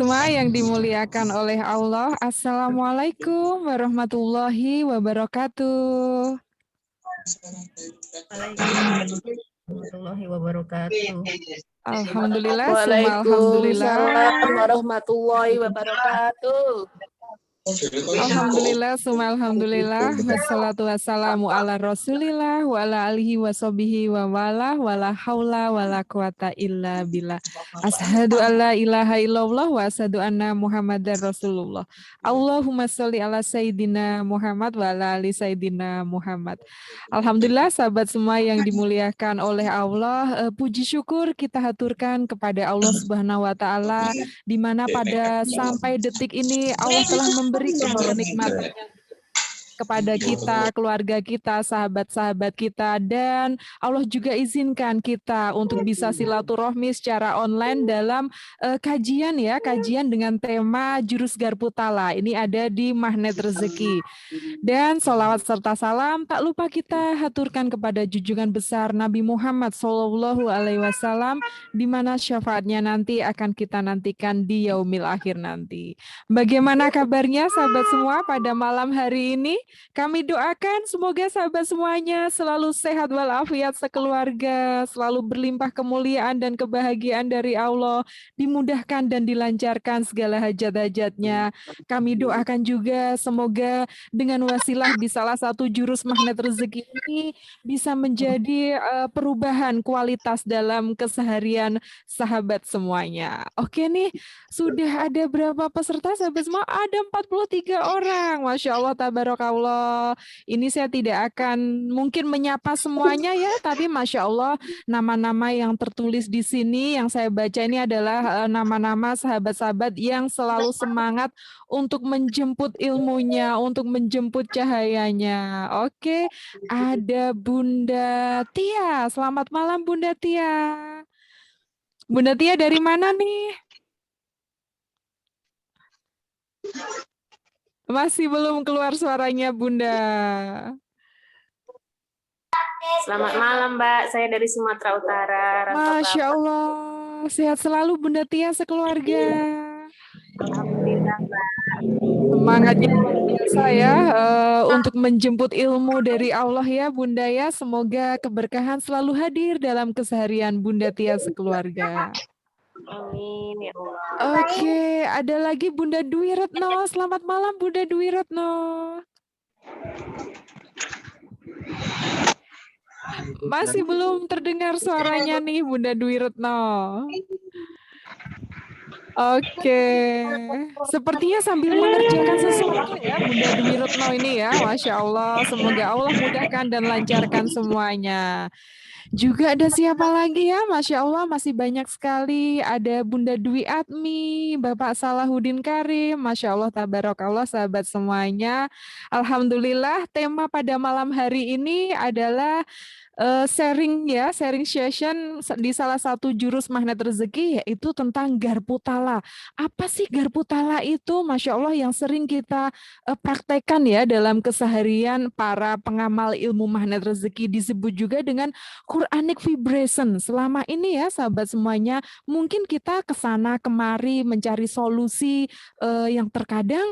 Semua yang dimuliakan oleh Allah. Assalamualaikum warahmatullahi wabarakatuh. Waalaikumsalam warahmatullahi wabarakatuh. Alhamdulillah, summa alhamdulillah. Waalaikumsalam warahmatullahi wabarakatuh. Alhamdulillah, summa alhamdulillah. Wassalatu wassalamu ala rasulillah wa ala alihi wa sahbihi wa wala haula wa la quwata illa billah. Ashadu an la ilaha illallah wa ashadu anna muhammadar rasulullah. Allahumma sholli ala sayyidina Muhammad wa ala ali sayyidina Muhammad. Alhamdulillah, sahabat semua yang dimuliakan oleh Allah, puji syukur kita haturkan kepada Allah Subhanahu wa taala, di mana pada sampai detik ini Allah telah memberikan kenikmatan kepada kita, keluarga kita, sahabat-sahabat kita, dan Allah juga izinkan kita untuk bisa silaturahmi secara online dalam kajian dengan tema Jurus Garputala. Ini ada di Magnet Rezeki. Dan sholawat serta salam tak lupa kita haturkan kepada junjungan besar Nabi Muhammad Shallallahu Alaihi Wasallam, di mana syafaatnya nanti akan kita nantikan di yaumil akhir nanti. Bagaimana kabarnya sahabat semua pada malam hari ini? Kami doakan semoga sahabat semuanya selalu sehat walafiat sekeluarga, selalu berlimpah kemuliaan dan kebahagiaan dari Allah, dimudahkan dan dilancarkan segala hajat-hajatnya. Kami doakan juga semoga dengan wasilah di salah satu jurus magnet rezeki ini bisa menjadi perubahan kualitas dalam keseharian sahabat semuanya. Oke nih, sudah ada berapa peserta sahabat semua? Ada 43 orang. Masya Allah, tabarakallah. Ini saya tidak akan mungkin menyapa semuanya ya, tapi Masya Allah, nama-nama yang tertulis di sini yang saya baca ini adalah nama-nama sahabat-sahabat yang selalu semangat untuk menjemput ilmunya, untuk menjemput cahayanya. Oke, ada Bunda Tia. Selamat malam Bunda Tia. Bunda Tia dari mana nih? Masih belum keluar suaranya Bunda. Selamat malam, Mbak. Saya dari Sumatera Utara. Masya Allah, sehat selalu Bunda Tia sekeluarga. Alhamdulillah, Mbak. Semangatnya luar biasa ya untuk menjemput ilmu dari Allah ya Bunda ya. Semoga keberkahan selalu hadir dalam keseharian Bunda Tia sekeluarga. Amin ya Allah. Oke, ada lagi Bunda Dwi Retno. Selamat malam Bunda Dwi Retno. Masih belum terdengar suaranya nih Bunda Dwi Retno. Oke, sepertinya sambil mengerjakan sesuatu ya Bunda Dwi Retno ini ya, Masya Allah. Semoga Allah mudahkan dan lancarkan semuanya. Juga ada siapa lagi ya, Masya Allah masih banyak sekali. Ada Bunda Dwi Atmi, Bapak Salahuddin Karim, Masya Allah, tabarakallah sahabat semuanya. Alhamdulillah tema pada malam hari ini adalah sharing session di salah satu jurus magnet rezeki, yaitu tentang Garputala. Apa sih Garputala itu? Masya Allah yang sering kita praktekkan ya dalam keseharian para pengamal ilmu magnet rezeki, disebut juga dengan Quranic vibration. Selama ini ya sahabat semuanya, mungkin kita kesana kemari mencari solusi yang terkadang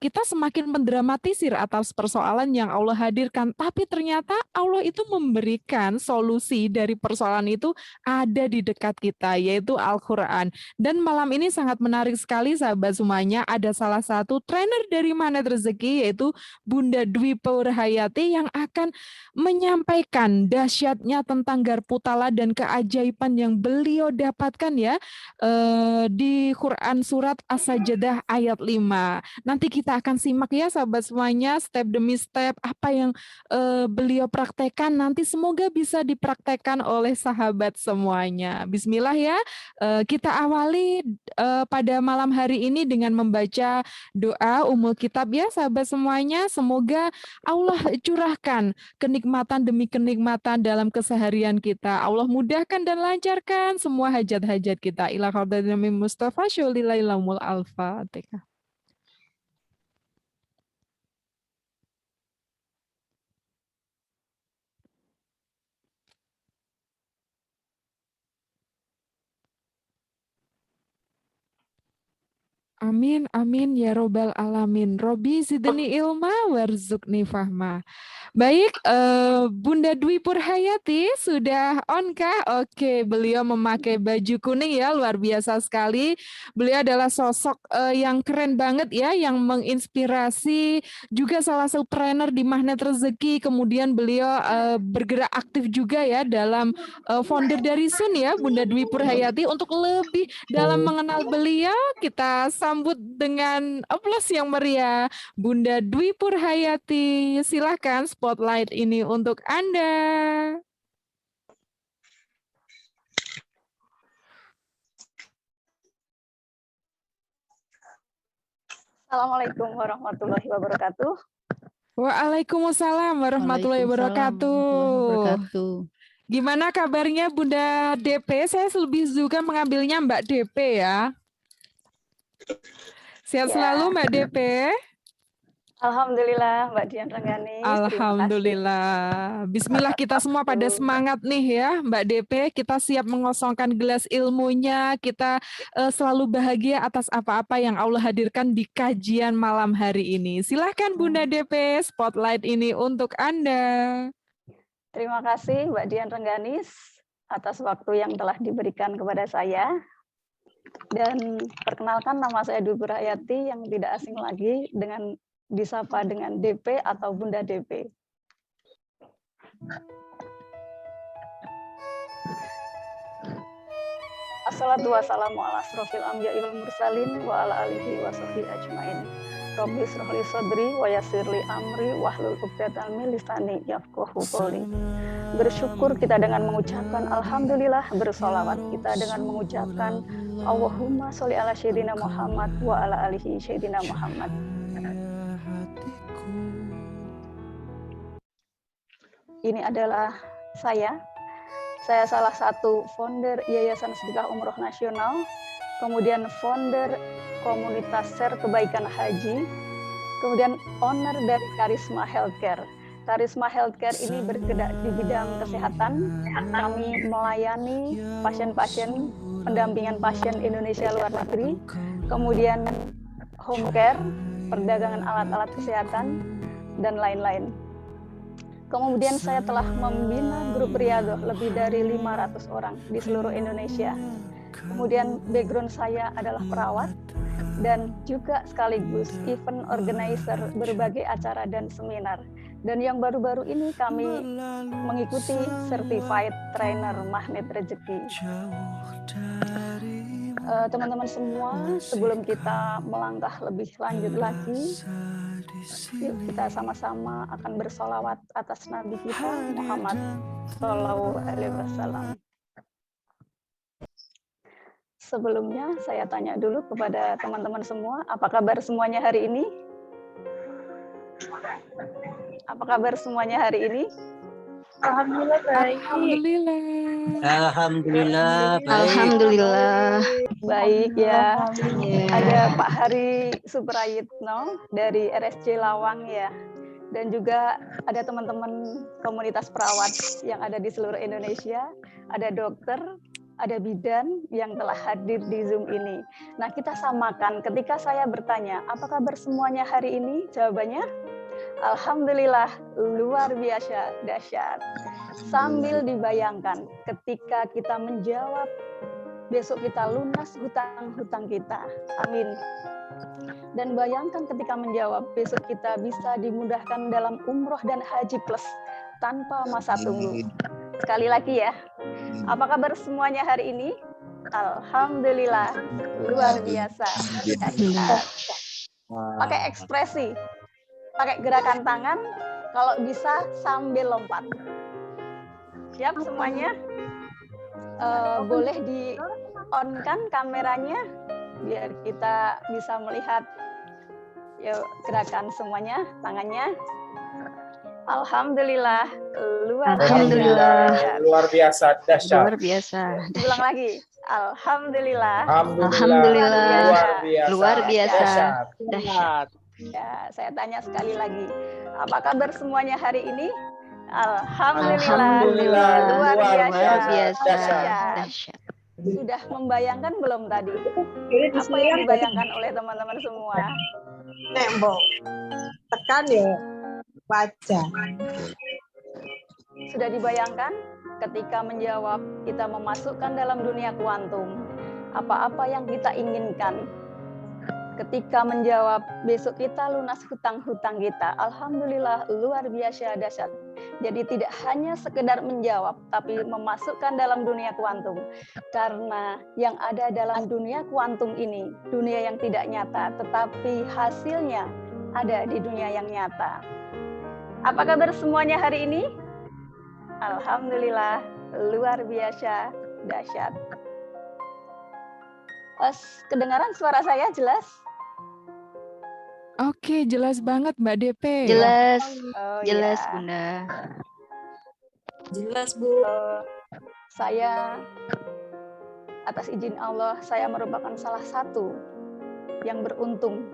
kita semakin mendramatisir atas persoalan yang Allah hadirkan, tapi ternyata Allah itu memberikan solusi dari persoalan itu ada di dekat kita, yaitu Al-Quran. Dan malam ini sangat menarik sekali sahabat semuanya, ada salah satu trainer dari Magnet Rezeki, yaitu Bunda Dwi Purhayati yang akan menyampaikan dahsyatnya tentang Garputala dan keajaiban yang beliau dapatkan ya di Quran surat As-Sajdah ayat 5. Nanti kita akan simak ya sahabat semuanya, step demi step apa yang beliau praktekkan, nanti semoga bisa dipraktekkan oleh sahabat semuanya. Bismillah ya, kita awali pada malam hari ini dengan membaca doa umul kitab ya sahabat semuanya. Semoga Allah curahkan kenikmatan demi kenikmatan dalam keseharian kita. Allah mudahkan dan lancarkan semua hajat-hajat kita. Ila khawdadami Mustafa syulilailamul al-fatihah. Amin, amin ya robbal alamin. Robi zidni ilma warzuqni fahma. Baik, Bunda Dwi Purhayati sudah on kah? Oke, beliau memakai baju kuning ya, luar biasa sekali. Beliau adalah sosok yang keren banget ya, yang menginspirasi, juga salah satu trainer di Magnet Rezeki. Kemudian beliau bergerak aktif juga ya dalam founder dari Sun ya, Bunda Dwi Purhayati. Untuk lebih dalam mengenal beliau, kita sambut dengan aplaus yang meriah. Bunda Dwi Purhayati, silahkan spotlight ini untuk Anda. Assalamualaikum warahmatullahi wabarakatuh. Waalaikumsalam warahmatullahi wabarakatuh. Gimana kabarnya Bunda DP? Saya lebih suka mengambilnya Mbak DP ya. Sehat selalu Mbak DP. Alhamdulillah Mbak Dian Renggani. Alhamdulillah. Bismillah, kita semua pada semangat nih ya Mbak DP. Kita siap mengosongkan gelas ilmunya. Kita selalu bahagia atas apa-apa yang Allah hadirkan di kajian malam hari ini. Silahkan Bunda DP, spotlight ini untuk Anda. Terima kasih Mbak Dian Rengganis atas waktu yang telah diberikan kepada saya. Dan perkenalkan, nama saya Dwi Purhayati yang tidak asing lagi dengan disapa dengan DP atau Bunda DP. Assalatu wassalamu ala asrofil anbiya'i wal mursalin wa ala alihi wa sahbihi ajmain. Rabbi shrah li sadri wa yassir li amri wahlul 'uqdatam min lisani yafqahu qawli. Bersyukur kita dengan mengucapkan alhamdulillah, bersolawat kita dengan mengucapkan Allahumma sholli ala sayyidina Muhammad wa ala alihi sayyidina Muhammad. Ini adalah saya salah satu founder Yayasan Sedekah Umroh Nasional, kemudian founder komunitas Share Kebaikan Haji, kemudian owner dari Karisma Healthcare. Karisma Healthcare ini bergerak di bidang kesehatan. Kami melayani pasien-pasien, pendampingan pasien Indonesia luar negeri, kemudian home care, perdagangan alat-alat kesehatan, dan lain-lain. Kemudian saya telah membina grup Riyadhah lebih dari 500 orang di seluruh Indonesia. Kemudian background saya adalah perawat dan juga sekaligus event organizer berbagai acara dan seminar. Dan yang baru-baru ini kami mengikuti Certified Trainer Magnet Rezeki. Teman-teman semua, sebelum kita melangkah lebih lanjut lagi, yuk kita sama-sama akan bersolawat atas Nabi kita Muhammad Shallallahu Alaihi Wasallam. Sebelumnya saya tanya dulu kepada teman-teman semua, apa kabar semuanya hari ini? Apa kabar semuanya hari ini? Alhamdulillah baik. Alhamdulillah baik. Alhamdulillah baik ya. Ada Pak Hari Suprayitno dari RSC Lawang ya. Dan juga ada teman-teman komunitas perawat yang ada di seluruh Indonesia. Ada dokter, ada bidan yang telah hadir di Zoom ini. Nah, kita samakan ketika saya bertanya, apa kabar semuanya hari ini? Jawabannya, alhamdulillah, luar biasa, dahsyat. Sambil dibayangkan ketika kita menjawab, besok kita lunas hutang-hutang kita. Amin. Dan bayangkan ketika menjawab, besok kita bisa dimudahkan dalam umroh dan haji plus tanpa masa tunggu. Sekali lagi ya, apa kabar semuanya hari ini? Alhamdulillah, luar biasa. Pakai ekspresi, pakai gerakan tangan, kalau bisa sambil lompat. Siap semuanya? Boleh di-on-kan kameranya biar kita bisa melihat. Yuk, gerakan semuanya, tangannya. Alhamdulillah, luar biasa, dahsyat. Luar biasa. Ulang lagi. Alhamdulillah. Luar biasa, dahsyat. Ya, saya tanya sekali lagi. Apa kabar semuanya hari ini? Alhamdulillah. Luar biasa. Dahsyat. Sudah membayangkan belum tadi? Apa yang dibayangkan oleh teman-teman semua? Nembok. Tekan ya. Baca. Sudah dibayangkan ketika menjawab kita memasukkan dalam dunia kuantum apa-apa yang kita inginkan. Ketika menjawab besok kita lunas hutang-hutang kita, alhamdulillah luar biasa dahsyat. Jadi tidak hanya sekedar menjawab, tapi memasukkan dalam dunia kuantum. Karena yang ada dalam dunia kuantum ini, dunia yang tidak nyata, tetapi hasilnya ada di dunia yang nyata. Apa kabar semuanya hari ini? Alhamdulillah luar biasa dahsyat. Kedengaran suara saya jelas? Oke, jelas banget Mbak DP. Jelas, Jelas ya. Bunda. Jelas, Bu. Saya atas izin Allah, saya merupakan salah satu yang beruntung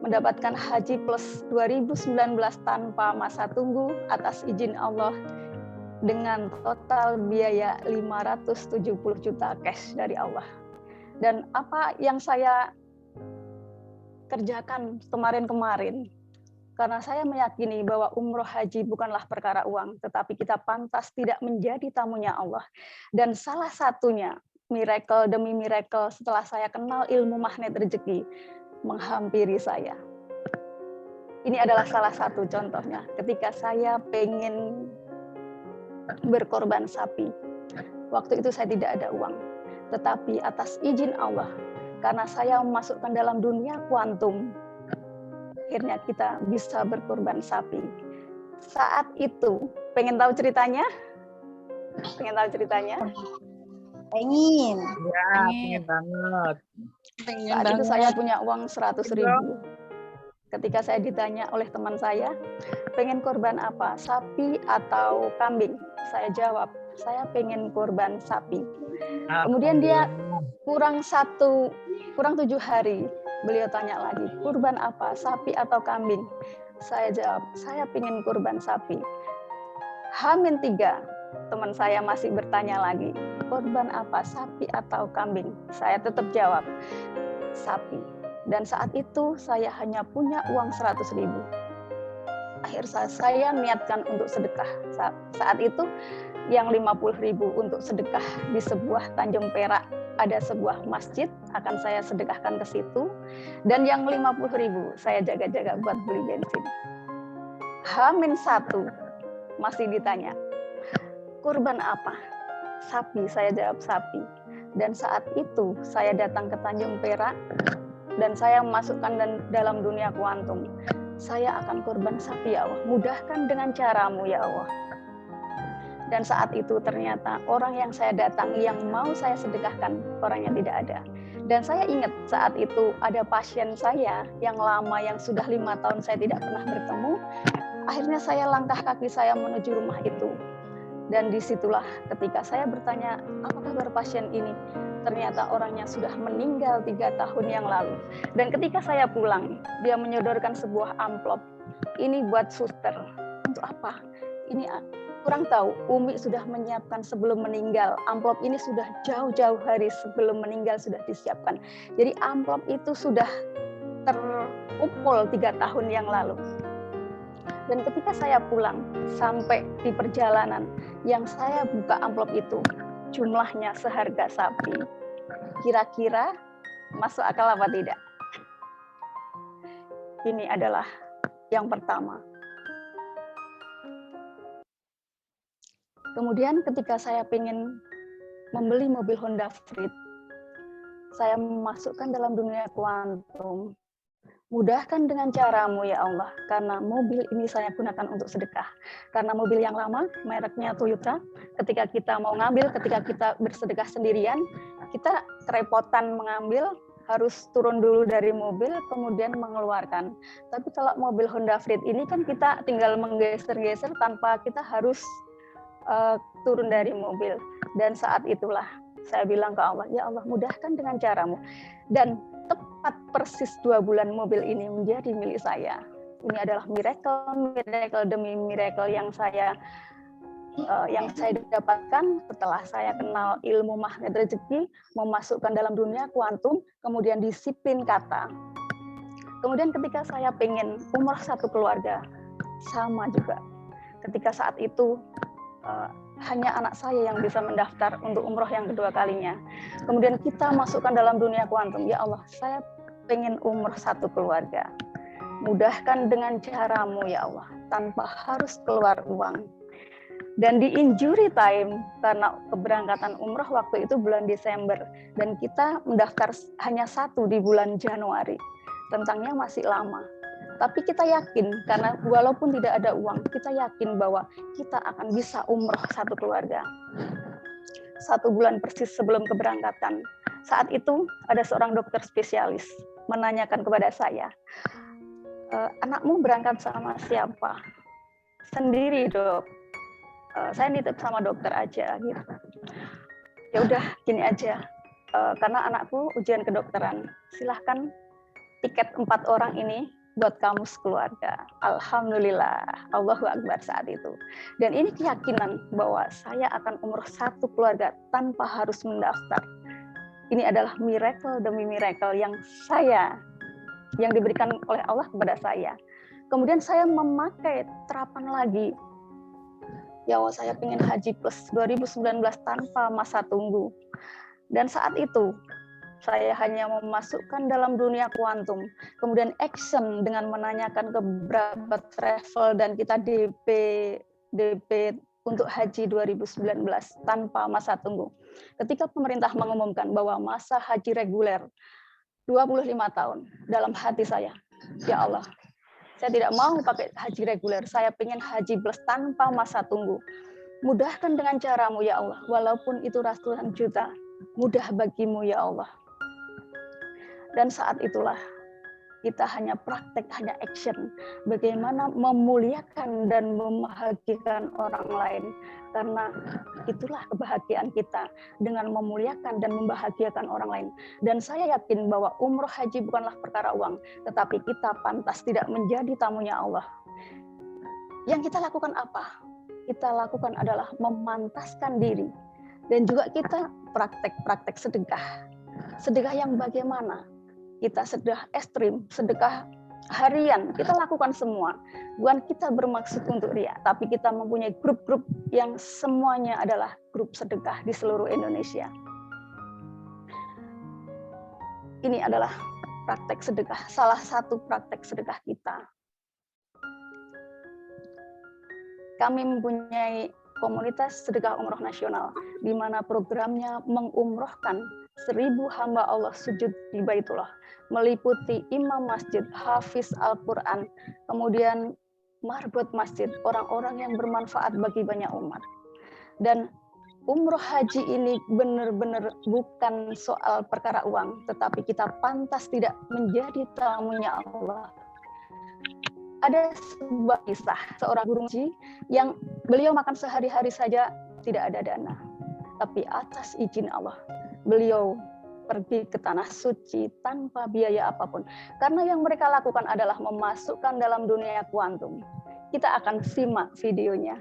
mendapatkan Haji Plus 2019 tanpa masa tunggu atas izin Allah dengan total biaya 570 juta cash dari Allah. Dan apa yang saya kerjakan kemarin-kemarin, karena saya meyakini bahwa umroh haji bukanlah perkara uang, tetapi kita pantas tidak menjadi tamunya Allah. Dan salah satunya, miracle demi miracle setelah saya kenal ilmu magnet rezeki, menghampiri saya. Ini adalah salah satu contohnya, ketika saya pengen berkorban sapi. Waktu itu saya tidak ada uang, tetapi atas izin Allah, karena saya memasukkan dalam dunia kuantum, akhirnya kita bisa berkorban sapi. Saat itu, pengen tahu ceritanya? Pengen tahu ceritanya? Pengen. Ya, pengen banget. Saat itu saya punya uang 100.000. Ketika saya ditanya oleh teman saya, pengen korban apa? Sapi atau kambing? Saya jawab, saya pengen korban sapi. Kemudian dia kurang 7 hari, beliau tanya lagi, kurban apa, sapi atau kambing? Saya jawab, saya pengen kurban sapi. H-3, teman saya masih bertanya lagi, kurban apa, sapi atau kambing? Saya tetap jawab, sapi. Dan saat itu saya hanya punya uang 100.000. Akhirnya saya niatkan untuk sedekah. Saat itu yang 50.000 untuk sedekah di sebuah Tanjung Perak, ada sebuah masjid, akan saya sedekahkan ke situ. Dan yang 50.000 saya jaga-jaga buat beli bensin. H-1 masih ditanya, kurban apa? Sapi, saya jawab sapi. Dan saat itu saya datang ke Tanjung Perak dan saya memasukkan dalam dunia kuantum. Saya akan kurban sapi ya Allah, mudahkan dengan caramu ya Allah. Dan saat itu ternyata orang yang saya datangi yang mau saya sedekahkan, orangnya tidak ada. Dan saya ingat saat itu ada pasien saya yang lama, yang sudah 5 tahun saya tidak pernah bertemu. Akhirnya saya langkah kaki saya menuju rumah itu. Dan disitulah ketika saya bertanya, apa kabar pasien ini? Ternyata orangnya sudah meninggal 3 tahun yang lalu. Dan ketika saya pulang, dia menyodorkan sebuah amplop. Ini buat suster. Untuk apa? Ini kurang tahu, Umi sudah menyiapkan sebelum meninggal. Amplop ini sudah jauh-jauh hari sebelum meninggal sudah disiapkan. Jadi amplop itu sudah terumpul 3 tahun yang lalu. Dan ketika saya pulang, sampai di perjalanan, yang saya buka amplop itu, jumlahnya seharga sapi. Kira-kira masuk akal apa tidak? Ini adalah yang pertama. Kemudian ketika saya ingin membeli mobil Honda Freed, saya memasukkan dalam dunia kuantum. Mudahkan dengan caramu ya Allah, karena mobil ini saya gunakan untuk sedekah. Karena mobil yang lama, mereknya Toyota, ketika kita mau ngambil, ketika kita bersedekah sendirian, kita kerepotan mengambil, harus turun dulu dari mobil, kemudian mengeluarkan. Tapi kalau mobil Honda Freed ini kan kita tinggal menggeser-geser tanpa kita harus turun dari mobil. Dan saat itulah saya bilang ke Allah, ya Allah mudahkan dengan caramu. Dan tepat persis 2 bulan mobil ini menjadi milik saya. Ini adalah miracle demi miracle yang saya yang saya dapatkan setelah saya kenal ilmu magnet rezeki, memasukkan dalam dunia kuantum, kemudian disiplin kata. Kemudian ketika saya pengen umroh satu keluarga, sama juga. Ketika saat itu hanya anak saya yang bisa mendaftar untuk umroh yang kedua kalinya. Kemudian kita masukkan dalam dunia kuantum, ya Allah, saya pengen umroh satu keluarga. Mudahkan dengan caramu ya Allah, tanpa harus keluar uang. Dan di injury time, karena keberangkatan umroh waktu itu bulan Desember, dan kita mendaftar hanya satu di bulan Januari. Tentangnya masih lama. Tapi kita yakin, karena walaupun tidak ada uang, kita yakin bahwa kita akan bisa umroh satu keluarga. 1 bulan persis sebelum keberangkatan. Saat itu ada seorang dokter spesialis menanyakan kepada saya, anakmu berangkat sama siapa? Sendiri dok. Saya nitip sama dokter aja gitu. Ya udah gini aja, karena anakku ujian kedokteran, silahkan tiket 4 orang ini buat kamu sekeluarga. Alhamdulillah, Allahu Akbar saat itu. Dan ini keyakinan bahwa saya akan umroh satu keluarga tanpa harus mendaftar. Ini adalah miracle demi miracle yang diberikan oleh Allah kepada saya. Kemudian saya memakai terapan lagi. Ya Allah, saya ingin haji plus 2019 tanpa masa tunggu. Dan saat itu saya hanya memasukkan dalam dunia kuantum, kemudian action dengan menanyakan ke beberapa travel dan kita DP untuk haji 2019 tanpa masa tunggu. Ketika pemerintah mengumumkan bahwa masa haji reguler 25 tahun, dalam hati saya, ya Allah, saya tidak mau pakai haji reguler, saya ingin haji plus tanpa masa tunggu. Mudahkan dengan caramu ya Allah, walaupun itu ratusan juta, mudah bagimu ya Allah. Dan saat itulah kita hanya praktek, hanya action. Bagaimana memuliakan dan membahagiakan orang lain. Karena itulah kebahagiaan kita, dengan memuliakan dan membahagiakan orang lain. Dan saya yakin bahwa umroh haji bukanlah perkara uang, tetapi kita pantas tidak menjadi tamunya Allah. Yang kita lakukan apa? Kita lakukan adalah memantaskan diri. Dan juga kita praktek-praktek sedekah. Sedekah yang bagaimana? Kita sedekah ekstrim, sedekah harian, kita lakukan semua. Bukan kita bermaksud untuk ria, tapi kita mempunyai grup-grup yang semuanya adalah grup sedekah di seluruh Indonesia. Ini adalah praktek sedekah, salah satu praktek sedekah kita. Kami mempunyai komunitas sedekah umroh nasional, di mana programnya mengumrohkan 1000 hamba Allah sujud di Baitullah, meliputi imam masjid, hafiz Al-Quran, kemudian marbot masjid, orang-orang yang bermanfaat bagi banyak umat. Dan umroh haji ini benar-benar bukan soal perkara uang, tetapi kita pantas tidak menjadi tamunya Allah. Ada sebuah kisah seorang guru haji yang beliau makan sehari-hari saja tidak ada dana, tapi atas izin Allah beliau pergi ke tanah suci tanpa biaya apapun. Karena yang mereka lakukan adalah memasukkan dalam dunia kuantum. Kita akan simak videonya.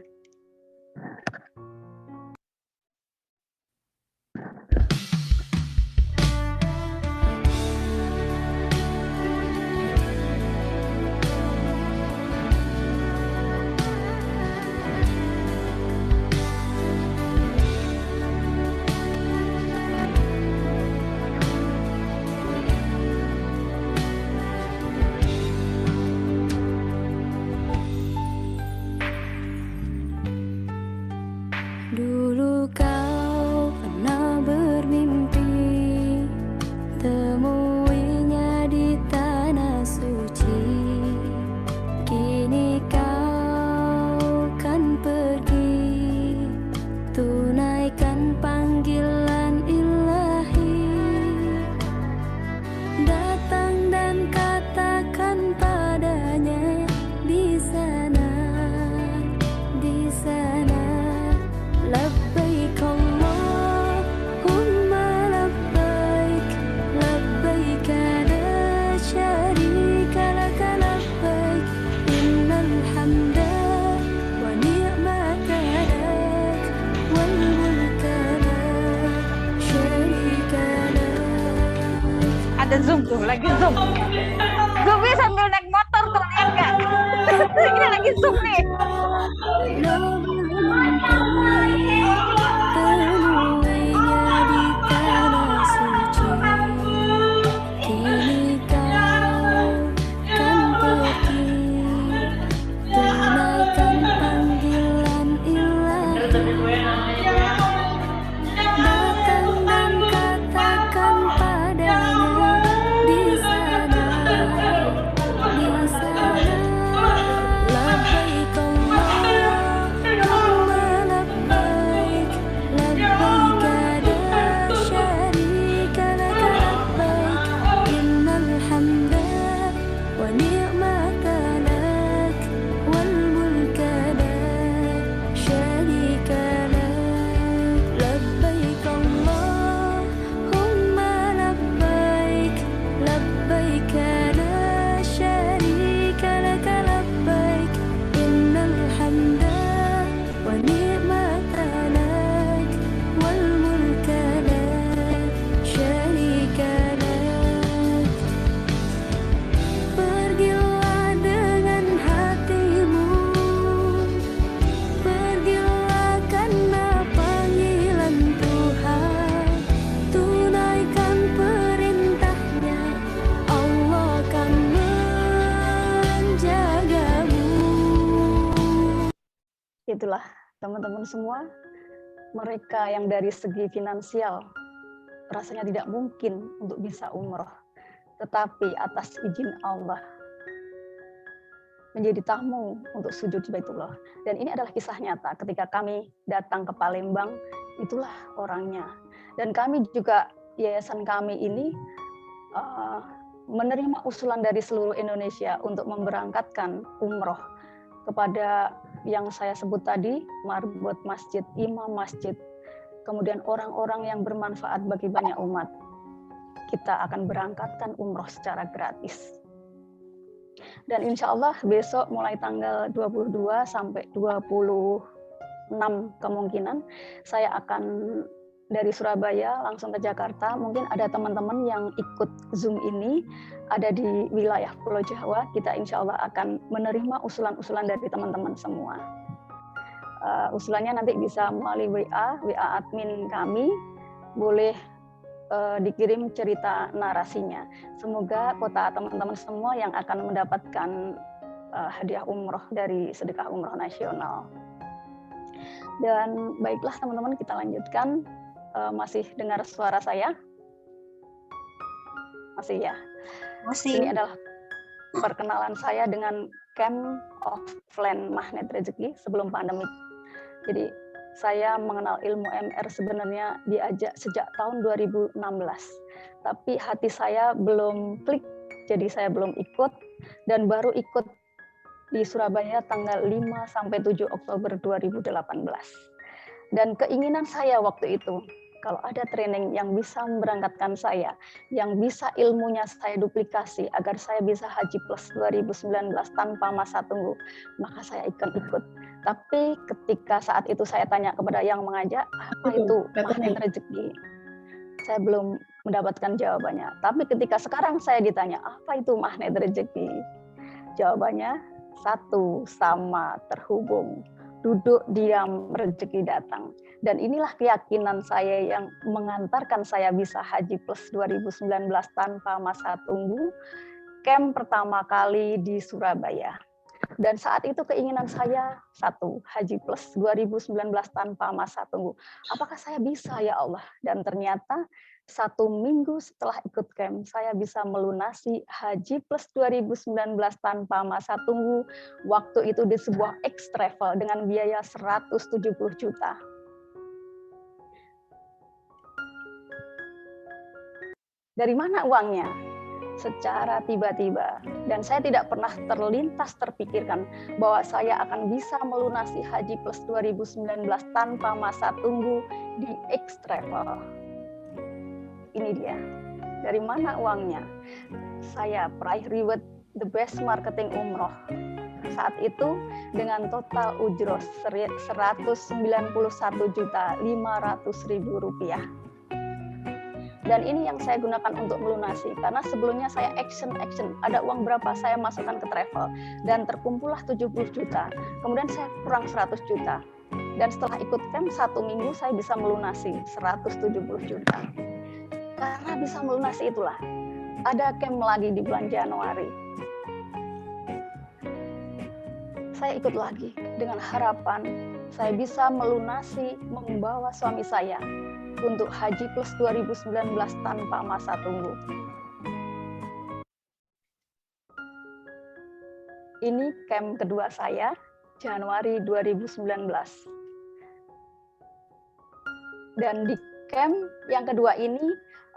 Tuh, lagi zoom. Zoomnya sambil naik motor tuh, lihat nggak? Ini lagi zoom nih. Itulah teman-teman semua, mereka yang dari segi finansial rasanya tidak mungkin untuk bisa umroh, tetapi atas izin Allah menjadi tamu untuk sujud di Baitullah. Dan ini adalah kisah nyata ketika kami datang ke Palembang, itulah orangnya. Dan kami juga, yayasan kami ini menerima usulan dari seluruh Indonesia untuk memberangkatkan umroh kepada yang saya sebut tadi, marbot masjid, imam masjid, kemudian orang-orang yang bermanfaat bagi banyak umat. Kita akan berangkatkan umroh secara gratis. Dan insya Allah besok mulai tanggal 22 sampai 26 kemungkinan saya akan dari Surabaya langsung ke Jakarta. Mungkin ada teman-teman yang ikut Zoom ini ada di wilayah Pulau Jawa. Kita insya Allah akan menerima usulan-usulan dari teman-teman semua. Usulannya nanti bisa melalui WA admin kami. Boleh dikirim cerita narasinya. Semoga kota teman-teman semua yang akan mendapatkan hadiah umroh dari Sedekah Umroh Nasional. Dan baiklah teman-teman, kita lanjutkan. Masih dengar suara saya? Masih ya? Masih. Ini adalah perkenalan saya dengan Camp Offline Magnet Rezeki sebelum pandemi. Jadi saya mengenal ilmu MR sebenarnya diajak sejak tahun 2016. Tapi hati saya belum klik, jadi saya belum ikut. Dan baru ikut di Surabaya tanggal 5 sampai 7 Oktober 2018. Dan keinginan saya waktu itu, kalau ada training yang bisa memberangkatkan saya, yang bisa ilmunya saya duplikasi agar saya bisa Haji Plus 2019 tanpa masa tunggu, maka saya akan ikut. Tapi ketika saat itu saya tanya kepada yang mengajak, apa itu magnet rezeki? Saya belum mendapatkan jawabannya. Tapi ketika sekarang saya ditanya, apa itu magnet rezeki? Jawabannya, satu, sama, terhubung. Duduk diam, rezeki datang. Dan inilah keyakinan saya yang mengantarkan saya bisa Haji Plus 2019 tanpa masa tunggu, camp pertama kali di Surabaya. Dan saat itu keinginan saya, satu, Haji Plus 2019 tanpa masa tunggu. Apakah saya bisa ya Allah? Dan ternyata 1 minggu setelah ikut camp, saya bisa melunasi Haji Plus 2019 tanpa masa tunggu. Waktu itu di sebuah X-Travel dengan biaya 170 juta. Dari mana uangnya? Secara tiba-tiba. Dan saya tidak pernah terlintas terpikirkan bahwa saya akan bisa melunasi Haji Plus 2019 tanpa masa tunggu di X-Travel. Ini dia. Dari mana uangnya? Saya peraih reward the best marketing umroh. Saat itu dengan total ujroh 191.500.000 rupiah. Dan ini yang saya gunakan untuk melunasi, karena sebelumnya saya action, ada uang berapa saya masukkan ke travel, dan terkumpullah 70 juta, kemudian saya kurang 100 juta, dan setelah ikut camp 1 minggu saya bisa melunasi 170 juta. Karena bisa melunasi itulah, ada camp lagi di bulan Januari. Saya ikut lagi dengan harapan saya bisa melunasi, membawa suami saya untuk Haji Plus 2019 tanpa masa tunggu. Ini camp kedua saya, Januari 2019. Dan di camp yang kedua ini,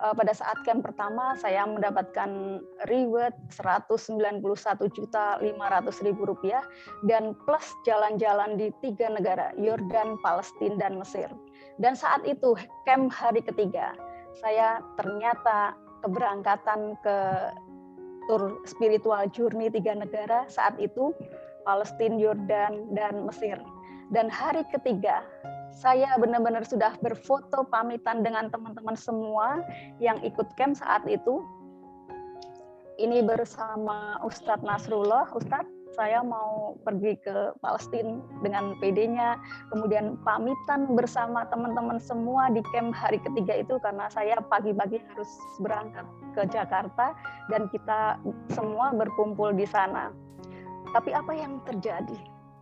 pada saat camp pertama saya mendapatkan reward 191.500.000 rupiah dan plus jalan-jalan di 3 negara, Yordan, Palestina, dan Mesir. Dan saat itu camp hari ketiga, saya ternyata keberangkatan ke tur spiritual journey 3 negara saat itu, Palestina, Yordan, dan Mesir. Dan hari ketiga, saya benar-benar sudah berfoto pamitan dengan teman-teman semua yang ikut camp saat itu. Ini bersama Ustadz Nasrullah. Ustadz, saya mau pergi ke Palestina dengan PD-nya, kemudian pamitan bersama teman-teman semua di camp hari ketiga itu karena saya pagi-pagi harus berangkat ke Jakarta dan kita semua berkumpul di sana. Tapi apa yang terjadi?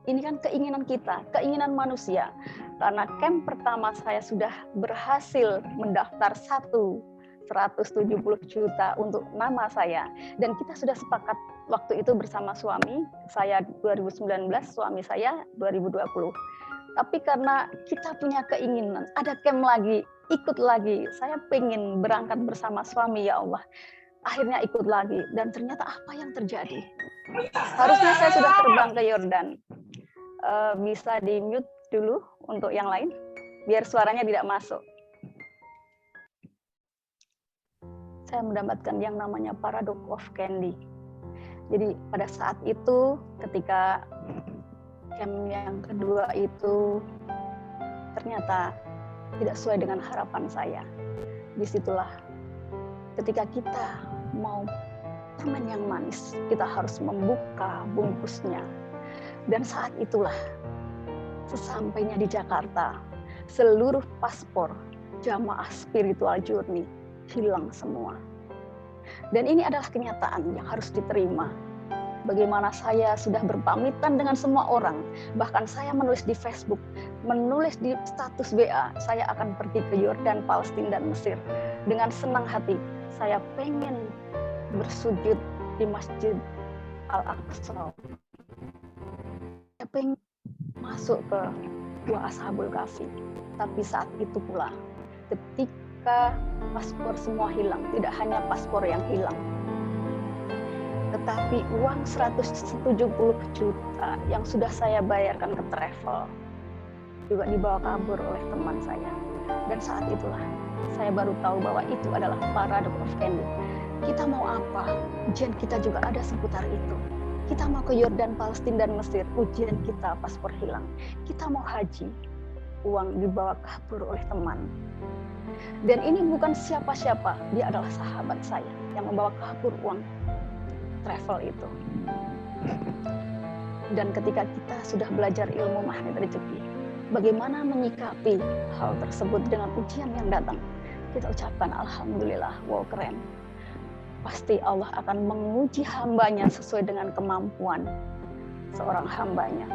Ini kan keinginan kita, keinginan manusia. Karena camp pertama saya sudah berhasil mendaftar 170 juta untuk nama saya. Dan kita sudah sepakat waktu itu bersama suami, saya 2019, suami saya 2020. Tapi karena kita punya keinginan, ada camp lagi, ikut lagi. Saya pengen berangkat bersama suami, ya Allah. Akhirnya ikut lagi. Dan ternyata apa yang terjadi? Harusnya saya sudah terbang ke Yordan. Bisa di mute dulu untuk yang lain, biar suaranya tidak masuk. Saya mendapatkan yang namanya paradox of candy. Jadi pada saat itu ketika camp yang kedua itu ternyata tidak sesuai dengan harapan saya. Disitulah ketika kita mau permen yang manis, kita harus membuka bungkusnya. Dan saat itulah sesampainya di Jakarta, seluruh paspor jamaah spiritual journey hilang semua. Dan ini adalah kenyataan yang harus diterima. Bagaimana saya sudah berpamitan dengan semua orang, bahkan saya menulis di Facebook, menulis di status WA, saya akan pergi ke Yordan, Palestina, dan Mesir. Dengan senang hati, saya pengen bersujud di Masjid Al-Aqsa. Saya pengen masuk ke Gua Ashabul Kahfi. Tapi saat itu pula, ketika paspor semua hilang, tidak hanya paspor yang hilang, tetapi uang 170 juta yang sudah saya bayarkan ke travel juga dibawa kabur oleh teman saya. Dan saat itulah saya baru tahu bahwa itu adalah paradox of candy. Kita mau apa? Ujian kita juga ada seputar itu. Kita mau ke Yordan, Palestina, dan Mesir, ujian kita paspor hilang. Kita mau haji, uang dibawa kabur oleh teman. Dan ini bukan siapa-siapa, dia adalah sahabat saya yang membawa kabur uang travel itu. Dan ketika kita sudah belajar ilmu magnet rezeki, bagaimana menyikapi hal tersebut dengan ujian yang datang, kita ucapkan alhamdulillah, wow keren. Pasti Allah akan menguji hambanya sesuai dengan kemampuan seorang hambanya.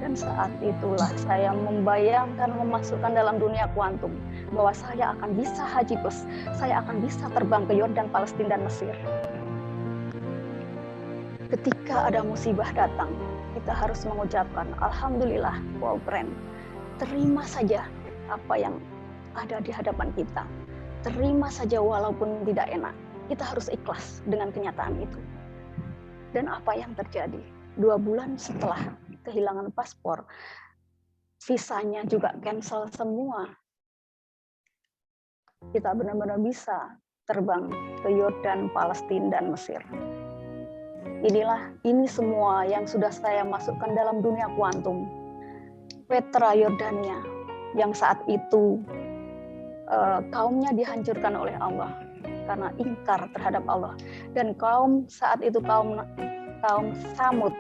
Dan saat itulah saya membayangkan memasukkan dalam dunia kuantum bahwa saya akan bisa haji plus, saya akan bisa terbang ke Yordan, Palestina, dan Mesir. Ketika ada musibah datang, kita harus mengucapkan alhamdulillah, wow keren. Terima saja apa yang ada di hadapan kita. Terima saja walaupun tidak enak. Kita harus ikhlas dengan kenyataan itu. Dan apa yang terjadi? 2 bulan setelah kehilangan paspor, visanya juga cancel semua. Kita benar-benar bisa terbang ke Yordan, Palestina, dan Mesir. Ini semua yang sudah saya masukkan dalam dunia kuantum. Petra Yordania yang saat itu kaumnya dihancurkan oleh Allah karena ingkar terhadap Allah. Dan saat itu kaum Samud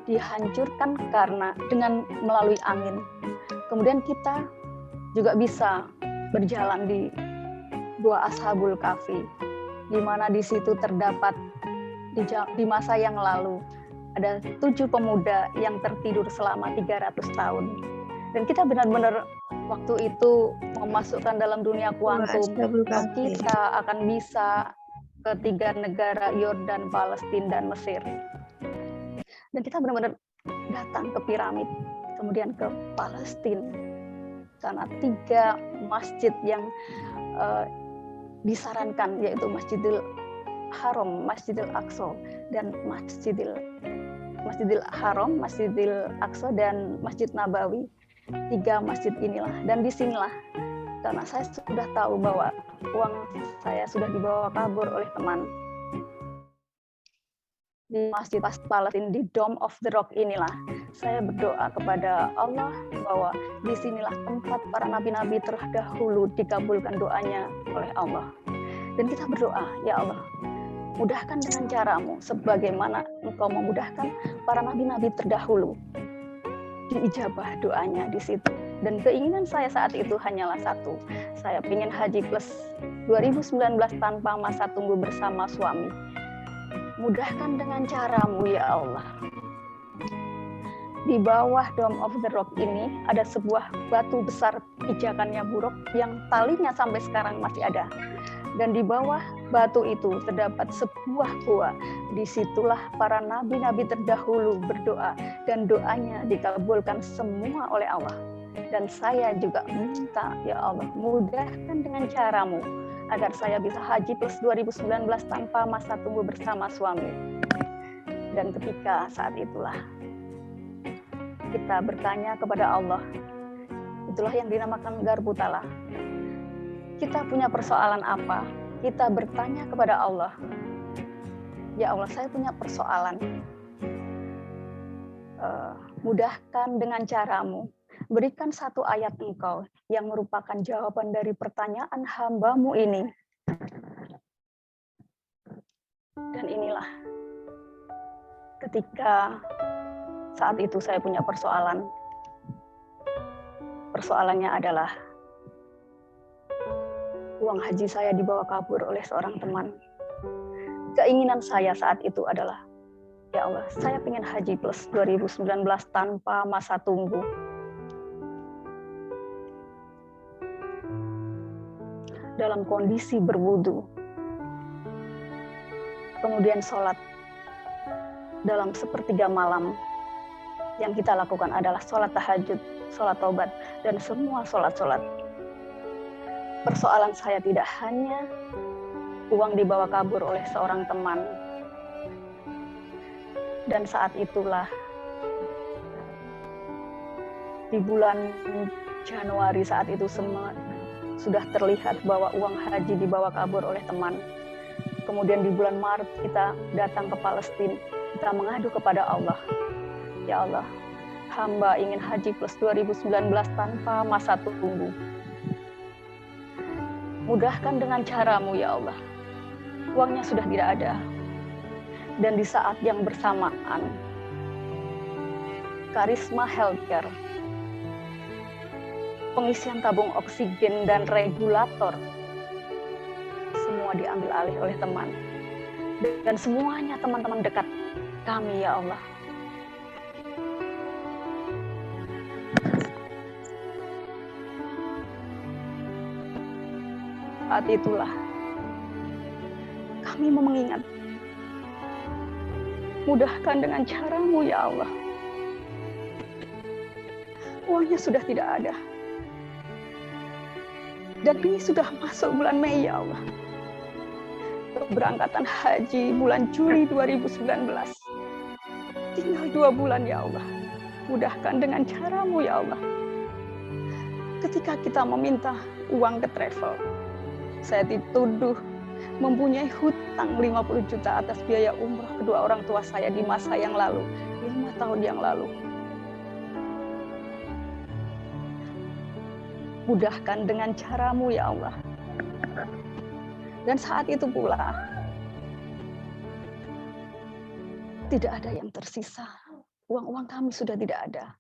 dihancurkan karena dengan melalui angin. Kemudian kita juga bisa berjalan di Gua Ashabul Kahfi, di mana di situ terdapat di masa yang lalu ada 7 pemuda yang tertidur selama 300 tahun. Dan kita benar-benar waktu itu memasukkan dalam dunia kuantum, kita akan bisa ke 3 negara, Yordan, Palestina, dan Mesir. Dan kita benar-benar datang ke piramid, kemudian ke Palestina, karena 3 masjid yang disarankan, yaitu Masjidil Haram, Masjidil Aqsa, dan Masjidil Haram, Masjidil Aqsa, dan Masjid Nabawi. 3 masjid inilah, dan disinilah karena saya sudah tahu bahwa uang saya sudah dibawa kabur oleh teman. Di Masjid Palestina, di Dome of the Rock inilah saya berdoa kepada Allah bahwa disinilah tempat para nabi-nabi terdahulu dikabulkan doanya oleh Allah. Dan kita berdoa, ya Allah, mudahkan dengan caramu sebagaimana engkau memudahkan para nabi-nabi terdahulu. Diijabah doanya di situ. Dan keinginan saya saat itu hanyalah satu, saya ingin haji plus 2019 tanpa masa tunggu bersama suami. Mudahkan dengan caramu, ya Allah. Di bawah Dome of the Rock ini ada sebuah batu besar pijakannya buruk yang talinya sampai sekarang masih ada. Dan di bawah batu itu terdapat sebuah gua. Disitulah para nabi-nabi terdahulu berdoa dan doanya dikabulkan semua oleh Allah. Dan saya juga minta, ya Allah, mudahkan dengan caramu agar saya bisa haji plus 2019 tanpa masa tunggu bersama suami. Dan ketika saat itulah kita bertanya kepada Allah, itulah yang dinamakan Garbutala. Kita punya persoalan apa? Kita bertanya kepada Allah, ya Allah, saya punya persoalan. Mudahkan dengan caramu. Berikan satu ayat engkau yang merupakan jawaban dari pertanyaan hamba-Mu ini. Dan inilah ketika saat itu saya punya persoalan. Persoalannya adalah uang haji saya dibawa kabur oleh seorang teman. Keinginan saya saat itu adalah, ya Allah, saya ingin haji plus 2019 tanpa masa tunggu. Dalam kondisi berwudu, kemudian sholat dalam sepertiga malam. Yang kita lakukan adalah sholat tahajud, sholat taubat, dan semua sholat-sholat. Persoalan saya tidak hanya uang dibawa kabur oleh seorang teman. Dan saat itulah, di bulan Januari saat itu sudah terlihat bahwa uang haji dibawa kabur oleh teman. Kemudian di bulan Maret kita datang ke Palestina, kita mengadu kepada Allah. Ya Allah, hamba ingin haji plus 2019 tanpa masa tunggu. Mudahkan dengan caramu, ya Allah. Uangnya sudah tidak ada. Dan di saat yang bersamaan, Karisma Healthcare, pengisian tabung oksigen dan regulator, semua diambil alih oleh teman. Dan semuanya teman-teman dekat kami, ya Allah. Saat itulah kami mengingat, mudahkan dengan caramu, ya Allah. Uangnya sudah tidak ada. Dan ini sudah masuk bulan Mei, ya Allah. Keberangkatan haji bulan Juli 2019. Tinggal 2 bulan, ya Allah. Mudahkan dengan caramu, ya Allah. Ketika kita meminta uang ke travel, saya dituduh mempunyai hutang 50 juta atas biaya umrah kedua orang tua saya di masa yang lalu, 5 tahun yang lalu. Mudahkan dengan cara-Mu ya Allah. Dan saat itu pula, tidak ada yang tersisa. Uang-uang kami sudah tidak ada.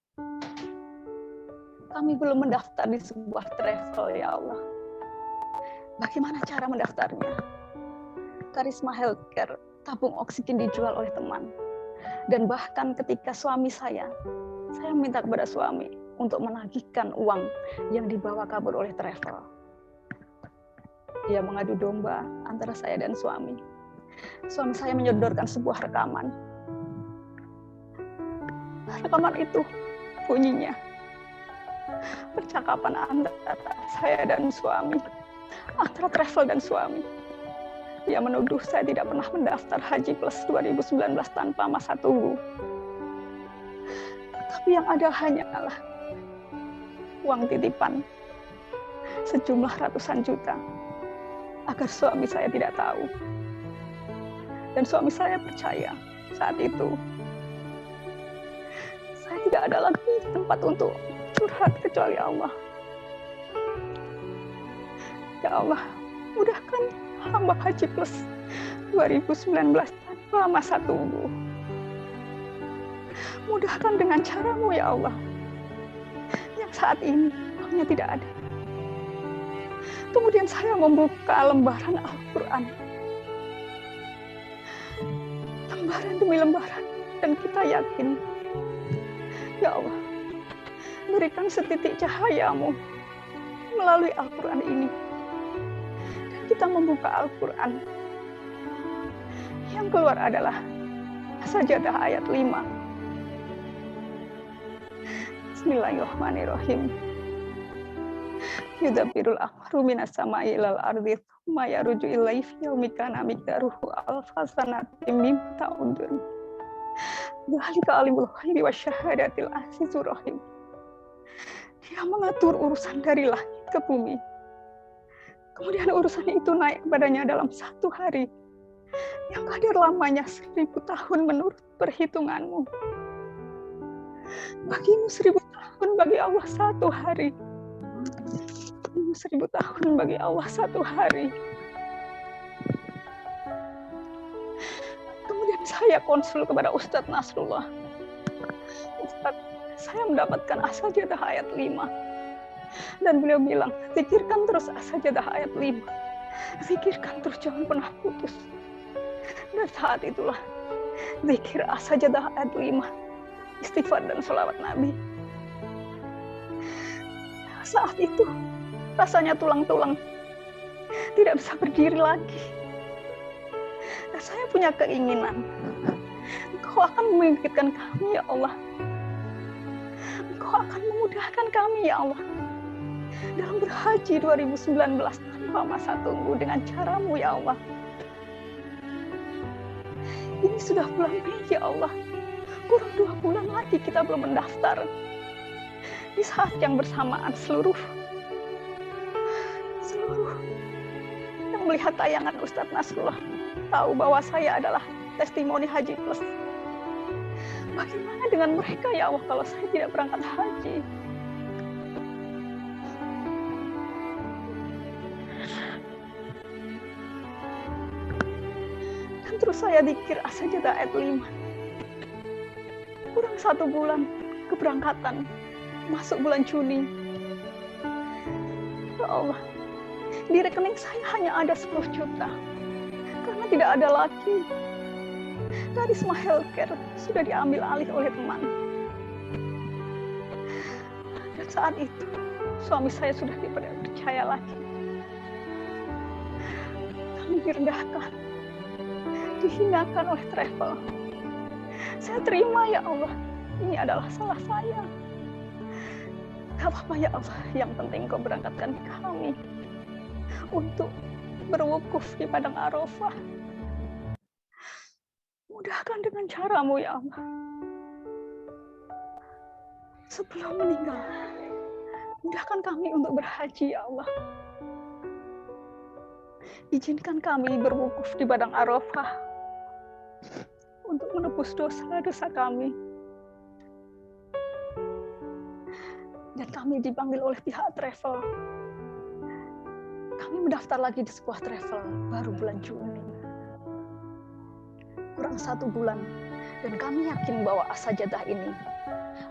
Kami belum mendaftar di sebuah travel ya Allah. Bagaimana cara mendaftarnya? Karisma Healthcare, tabung oksigen dijual oleh teman. Dan bahkan ketika suami saya minta kepada suami untuk menagihkan uang yang dibawa kabur oleh travel. Dia mengadu domba antara saya dan suami. Suami saya menyodorkan sebuah rekaman. Rekaman itu bunyinya percakapan antara saya dan suami, antara travel dan suami. Dia menuduh saya tidak pernah mendaftar Haji Plus 2019 tanpa masa tunggu. Tapi yang ada hanyalah uang titipan sejumlah ratusan juta agar suami saya tidak tahu. Dan suami saya percaya saat itu saya tidak ada lagi tempat untuk curhat kecuali Allah. Ya Allah, mudahkan hamba Haji Plus 2019 tanpa masa tunggu. Mudahkan dengan cara-Mu ya Allah, yang saat ini uangnya tidak ada. Kemudian saya membuka lembaran Al-Quran, lembaran demi lembaran, dan kita yakin, ya Allah, berikan setitik cahaya-Mu melalui Al-Quran ini. Dan kita membuka Al-Quran, yang keluar adalah Sajadah ayat 5. Bismillahirrahmanirrahim. Yudabbirul amru minas sama'i ilal ardi tsumma yaruju ilaihi fi yaumin kana miqdaruhu alfa sanatin mimma ta'udun. Dzalika alimul ghaibi wasyahadatil azizur rahim. Dia mengatur urusan dari langit ke bumi. Kemudian urusan itu naik kepadanya dalam satu hari, yang kadar lamanya 1000 tahun menurut perhitungan-Mu. Bagimu 1000 tahun, bagi Allah satu hari. Bagimu 1000 tahun, bagi Allah satu hari. Kemudian saya konsul kepada Ustadz Nasrullah. Ustadz, saya mendapatkan As-Sajdah ayat 5. Dan beliau bilang, zikirkan terus As-Sajdah ayat 5. Zikirkan terus, jangan pernah putus. Dan saat itulah zikir As-Sajdah ayat 5. Istighfar dan sholawat Nabi. Saat itu rasanya tulang-tulang tidak bisa berdiri lagi. Dan saya punya keinginan, Engkau akan memimpikan kami ya Allah. Engkau akan memudahkan kami ya Allah dalam berhaji 2019 tanpa masa tunggu dengan cara-Mu ya Allah. Ini sudah bulan Mei ya Allah. Kurang 2 bulan lagi kita belum mendaftar. Di saat yang bersamaan seluruh yang melihat tayangan Ustadz Nasrullah tahu bahwa saya adalah testimoni Haji Plus. Bagaimana dengan mereka ya Allah kalau saya tidak berangkat haji? Dan terus saya zikir As-Sajdah ayat 5. Kurang 1 bulan keberangkatan, masuk bulan Juni. Ya Allah, di rekening saya hanya ada 10 juta. Karena tidak ada lagi. Karisma Healthcare sudah diambil alih oleh teman. Dan saat itu, suami saya sudah tidak percaya lagi. Kami direndahkan, dihinakan oleh travel. Saya terima ya Allah, ini adalah salah saya. Gak apa-apa ya Allah, yang penting Kau berangkatkan kami untuk berwukuf di Padang Arafah. Mudahkan dengan cara-Mu ya Allah. Sebelum meninggal, mudahkan kami untuk berhaji ya Allah. Izinkan kami berwukuf di Padang Arafah untuk menebus dosa-dosa kami. Dan kami dipanggil oleh pihak travel. Kami mendaftar lagi di sebuah travel baru bulan Juni. Kurang 1 bulan. Dan kami yakin bahwa sajadah ini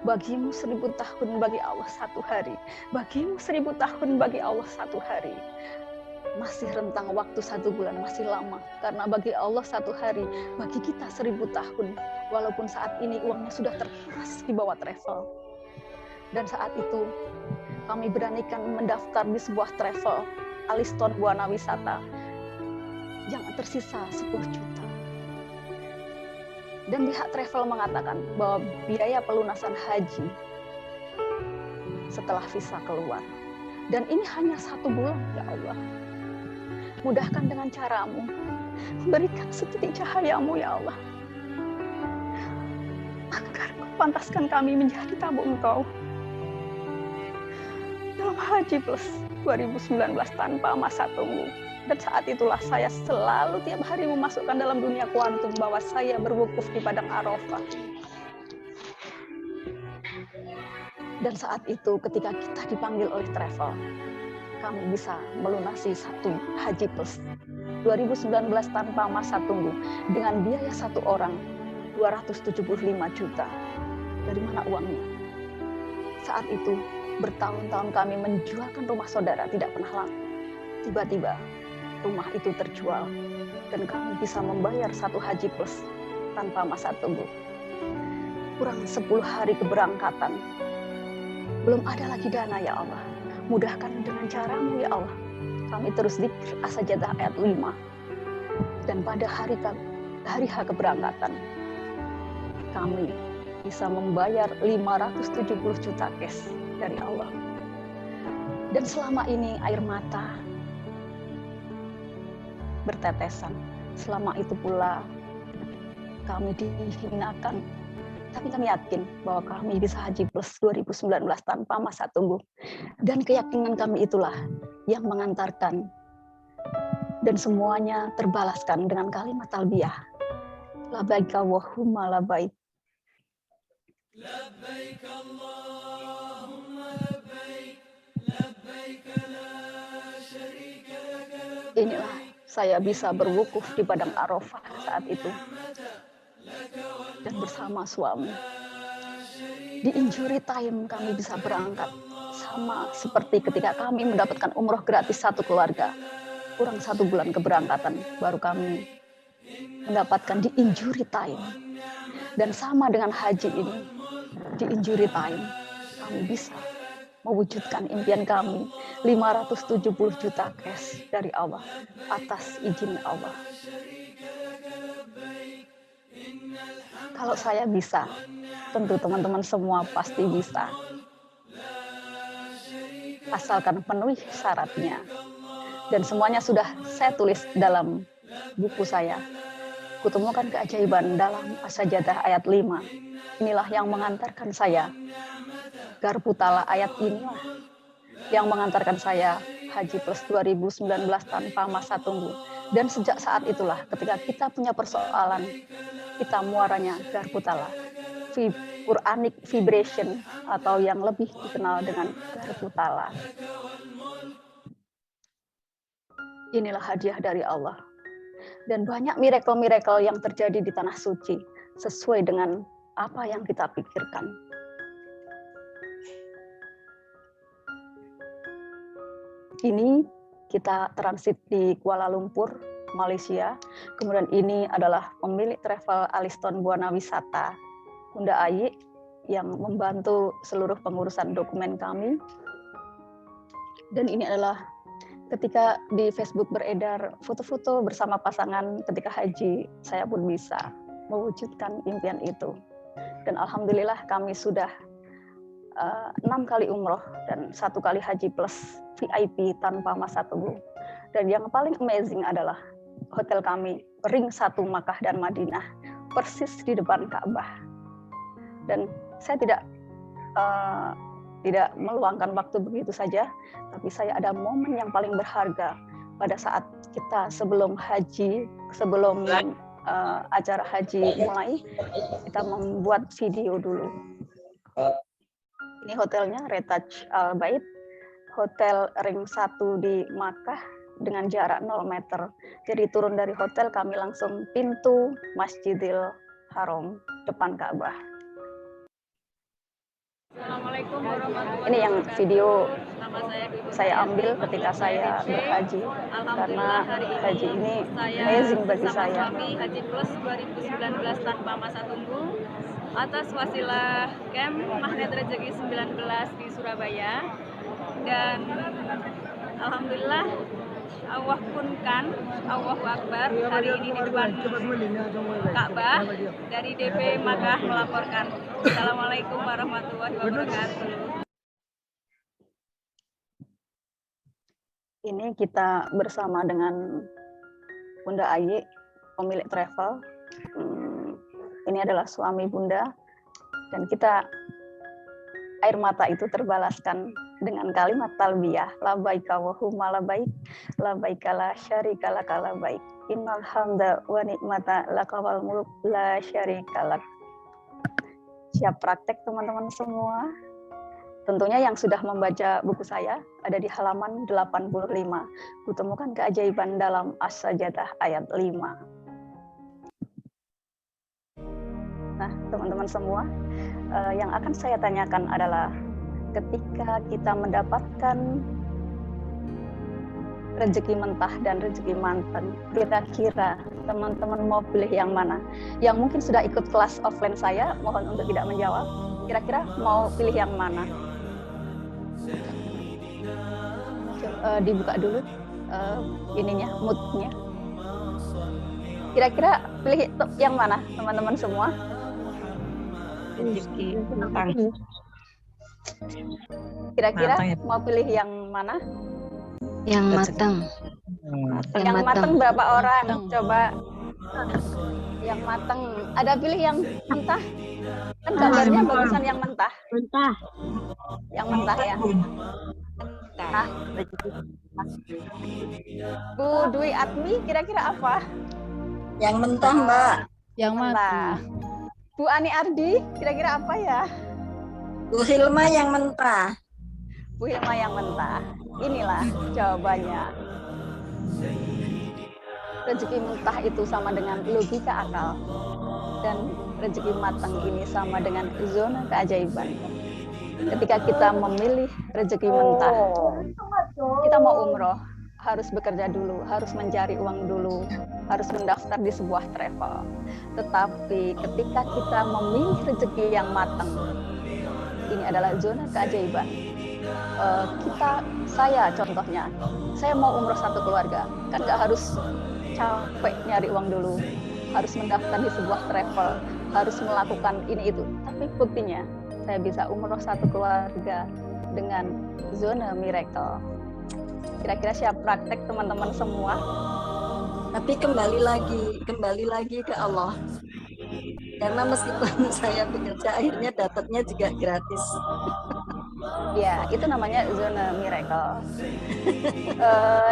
bagimu 1000 tahun, bagi Allah 1 hari. Bagimu 1000 tahun, bagi Allah 1 hari. Masih rentang waktu 1 bulan, masih lama. Karena bagi Allah 1 hari, bagi kita 1000 tahun. Walaupun saat ini uangnya sudah terkuras di bawah travel. Dan saat itu kami beranikan mendaftar di sebuah travel Aliston Buana Wisata yang tersisa 10 juta. Dan pihak travel mengatakan bahwa biaya pelunasan haji setelah visa keluar. Dan ini hanya 1 bulan, ya Allah. Mudahkan dengan caramu. Berikan setitik cahayamu, ya Allah. Agar kau pantaskan kami menjadi tamu Engkau. Dalam Haji Plus 2019 tanpa masa tunggu. Dan saat itulah saya selalu tiap hari memasukkan dalam dunia kuantum bahwa saya berwukuf di Padang Arafah. Dan saat itu ketika kita dipanggil oleh travel, kami bisa melunasi 1 Haji Plus 2019 tanpa masa tunggu dengan biaya 1 orang 275 juta. Dari mana uangnya? Saat itu bertahun-tahun kami menjualkan rumah saudara tidak pernah laku. Tiba-tiba rumah itu terjual dan kami bisa membayar 1 Haji Plus tanpa masa tunggu. Kurang 10 hari keberangkatan, belum ada lagi dana, ya Allah. Mudahkan dengan caramu, ya Allah. Kami terus zikir sajadah ayat 5. Dan pada hari H keberangkatan, kami bisa membayar 570 juta cash dari Allah. Dan selama ini air mata bertetesan. Selama itu pula kami dihinakan. Tapi kami yakin bahwa kami bisa Haji Plus 2019 tanpa masa tunggu. Dan keyakinan kami itulah yang mengantarkan. Dan semuanya terbalaskan dengan kalimat talbiyah. Labbaik Allahumma labbaik. Labbaik Allahumma labbaik. Labbaik la syarika laka labbaik. Inilah saya bisa berwukuf di Padang Arafah saat itu. Dan bersama suami. Di injury time kami bisa berangkat. Sama seperti ketika kami mendapatkan umroh gratis 1 keluarga. Kurang 1 bulan keberangkatan baru kami mendapatkan di injury time. Dan sama dengan haji ini. Di injury time kami bisa mewujudkan impian kami 570 juta cash dari Allah atas izin Allah. Kalau saya bisa, tentu teman-teman semua pasti bisa. Asalkan penuhi syaratnya. Dan semuanya sudah saya tulis dalam buku saya. Kutemukan keajaiban dalam sajadah ayat 5. Inilah yang mengantarkan saya. Garpu Tala ayat inilah yang mengantarkan saya Haji Plus 2019 tanpa masa tunggu. Dan sejak saat itulah ketika kita punya persoalan, kita muaranya Garpu Tala. Quranic vibration atau yang lebih dikenal dengan Garpu Tala. Inilah hadiah dari Allah. Dan banyak miracle-miracle yang terjadi di Tanah Suci sesuai dengan apa yang kita pikirkan. Ini kita transit di Kuala Lumpur, Malaysia. Kemudian ini adalah pemilik travel Aliston Buana Wisata, Bunda Ayi, yang membantu seluruh pengurusan dokumen kami. Dan ini adalah ketika di Facebook beredar foto-foto bersama pasangan ketika haji, saya pun bisa mewujudkan impian itu. Dan alhamdulillah kami sudah 6 kali umroh dan 1 kali Haji Plus VIP tanpa masa tunggu. Dan yang paling amazing adalah hotel kami ring 1 Makkah dan Madinah, persis di depan Ka'bah. Dan saya tidak meluangkan waktu begitu saja, tapi saya ada momen yang paling berharga pada saat kita sebelum acara haji mulai, kita membuat video dulu. Ini hotelnya Retaj Al Bait, hotel ring 1 di Makkah dengan jarak 0 meter. Jadi turun dari hotel kami langsung pintu Masjidil Haram depan Ka'bah. Assalamualaikum warahmatullahi wabarakatuh. Ini yang video Nama saya Dwi saya ambil ketika saya berhaji, karena haji ini amazing bagi saya. Suami Haji Plus 2019 tanpa masa tunggu atas wasilah Camp Magnet Rezeki 19 di Surabaya, dan alhamdulillah Allah punkan, Allahu Akbar, hari ini di depan Ka'bah dari DP Makkah melaporkan. Assalamualaikum warahmatullahi wabarakatuh. Ini kita bersama dengan Bunda Ayi, pemilik travel. Ini adalah suami Bunda, dan kita air mata itu terbalaskan dengan kalimat talbiyah, labaika wa humma labaik, labaika la syarika laka labaik, innal hamda wa ni'mata laka wal mulk la syarika lak. Siap praktek teman-teman semua? Tentunya yang sudah membaca buku saya ada di halaman 85. Kutemukan keajaiban dalam As-Sajadah ayat 5. Nah, teman-teman semua, yang akan saya tanyakan adalah ketika kita mendapatkan rezeki mentah dan rezeki mantan, kira-kira teman-teman mau pilih yang mana? Yang mungkin sudah ikut kelas offline saya, mohon untuk tidak menjawab. Kira-kira mau pilih yang mana? Dibuka dulu ininya, moodnya. Kira-kira pilih yang mana, teman-teman semua? Rezeki matang. Kira-kira Matang ya. mau pilih yang mana? Yang matang. Yang matang berapa orang? Coba yang matang. Ada pilih yang mentah? Kan gambarnya bagusan yang mentah. Mentah. Yang mentah ya. Nah, Bu Dwi Atmi, kira-kira apa? Yang mentah, Mbak. Yang Mentah. Bu Ani Ardi, kira-kira apa ya? Bu Hilma yang mentah. Bu Hilma yang mentah. Inilah jawabannya. Rezeki mentah itu sama dengan logika akal, dan rezeki matang ini sama dengan zona keajaiban. Ketika kita memilih rezeki mentah, kita mau umroh, harus bekerja dulu, harus mencari uang dulu, harus mendaftar di sebuah travel. Tetapi ketika kita memilih rezeki yang matang, ini adalah zona keajaiban. Saya contohnya, saya mau umroh satu keluarga, kan nggak harus capek nyari uang dulu, harus mendaftar di sebuah travel, harus melakukan ini itu. Tapi buktinya, saya bisa umroh satu keluarga dengan zona miracle. Kira-kira siap praktek teman-teman semua? Tapi kembali lagi ke Allah. Karena meskipun saya bekerja, akhirnya dapatnya juga gratis. Ya, itu namanya zona miracle.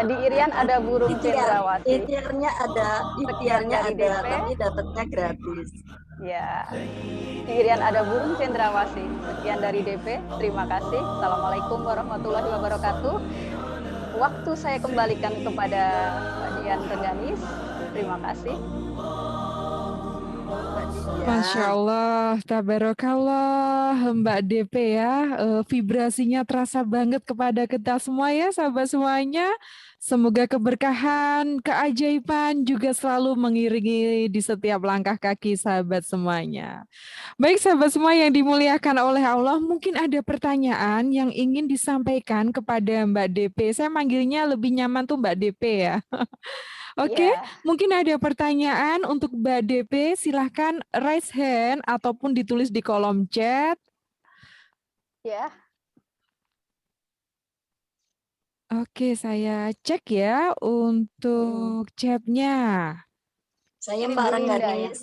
Di Irian ada burung cendrawasih. Ikhtiarnya ada, tapi dapatnya gratis. Ya, di Irian ada burung cendrawasih. Sekian dari DP. Terima kasih. Assalamualaikum warahmatullahi wabarakatuh. Waktu saya kembalikan kepada Pak Dian Rengganis. Terima kasih. Masya Allah, tabarakallah, Mbak DP ya, vibrasinya terasa banget kepada kita semua ya, sahabat semuanya. Semoga keberkahan, keajaiban juga selalu mengiringi di setiap langkah kaki sahabat semuanya. Baik sahabat semua yang dimuliakan oleh Allah, mungkin ada pertanyaan yang ingin disampaikan kepada Mbak DP. Saya manggilnya lebih nyaman tuh Mbak DP ya. Oke, Ya. mungkin ada pertanyaan untuk Mbak DP, silahkan raise hand ataupun ditulis di kolom chat. Ya. Oke, saya cek ya untuk chatnya. Saya Ini Mbak Bu Linda, Rengganis.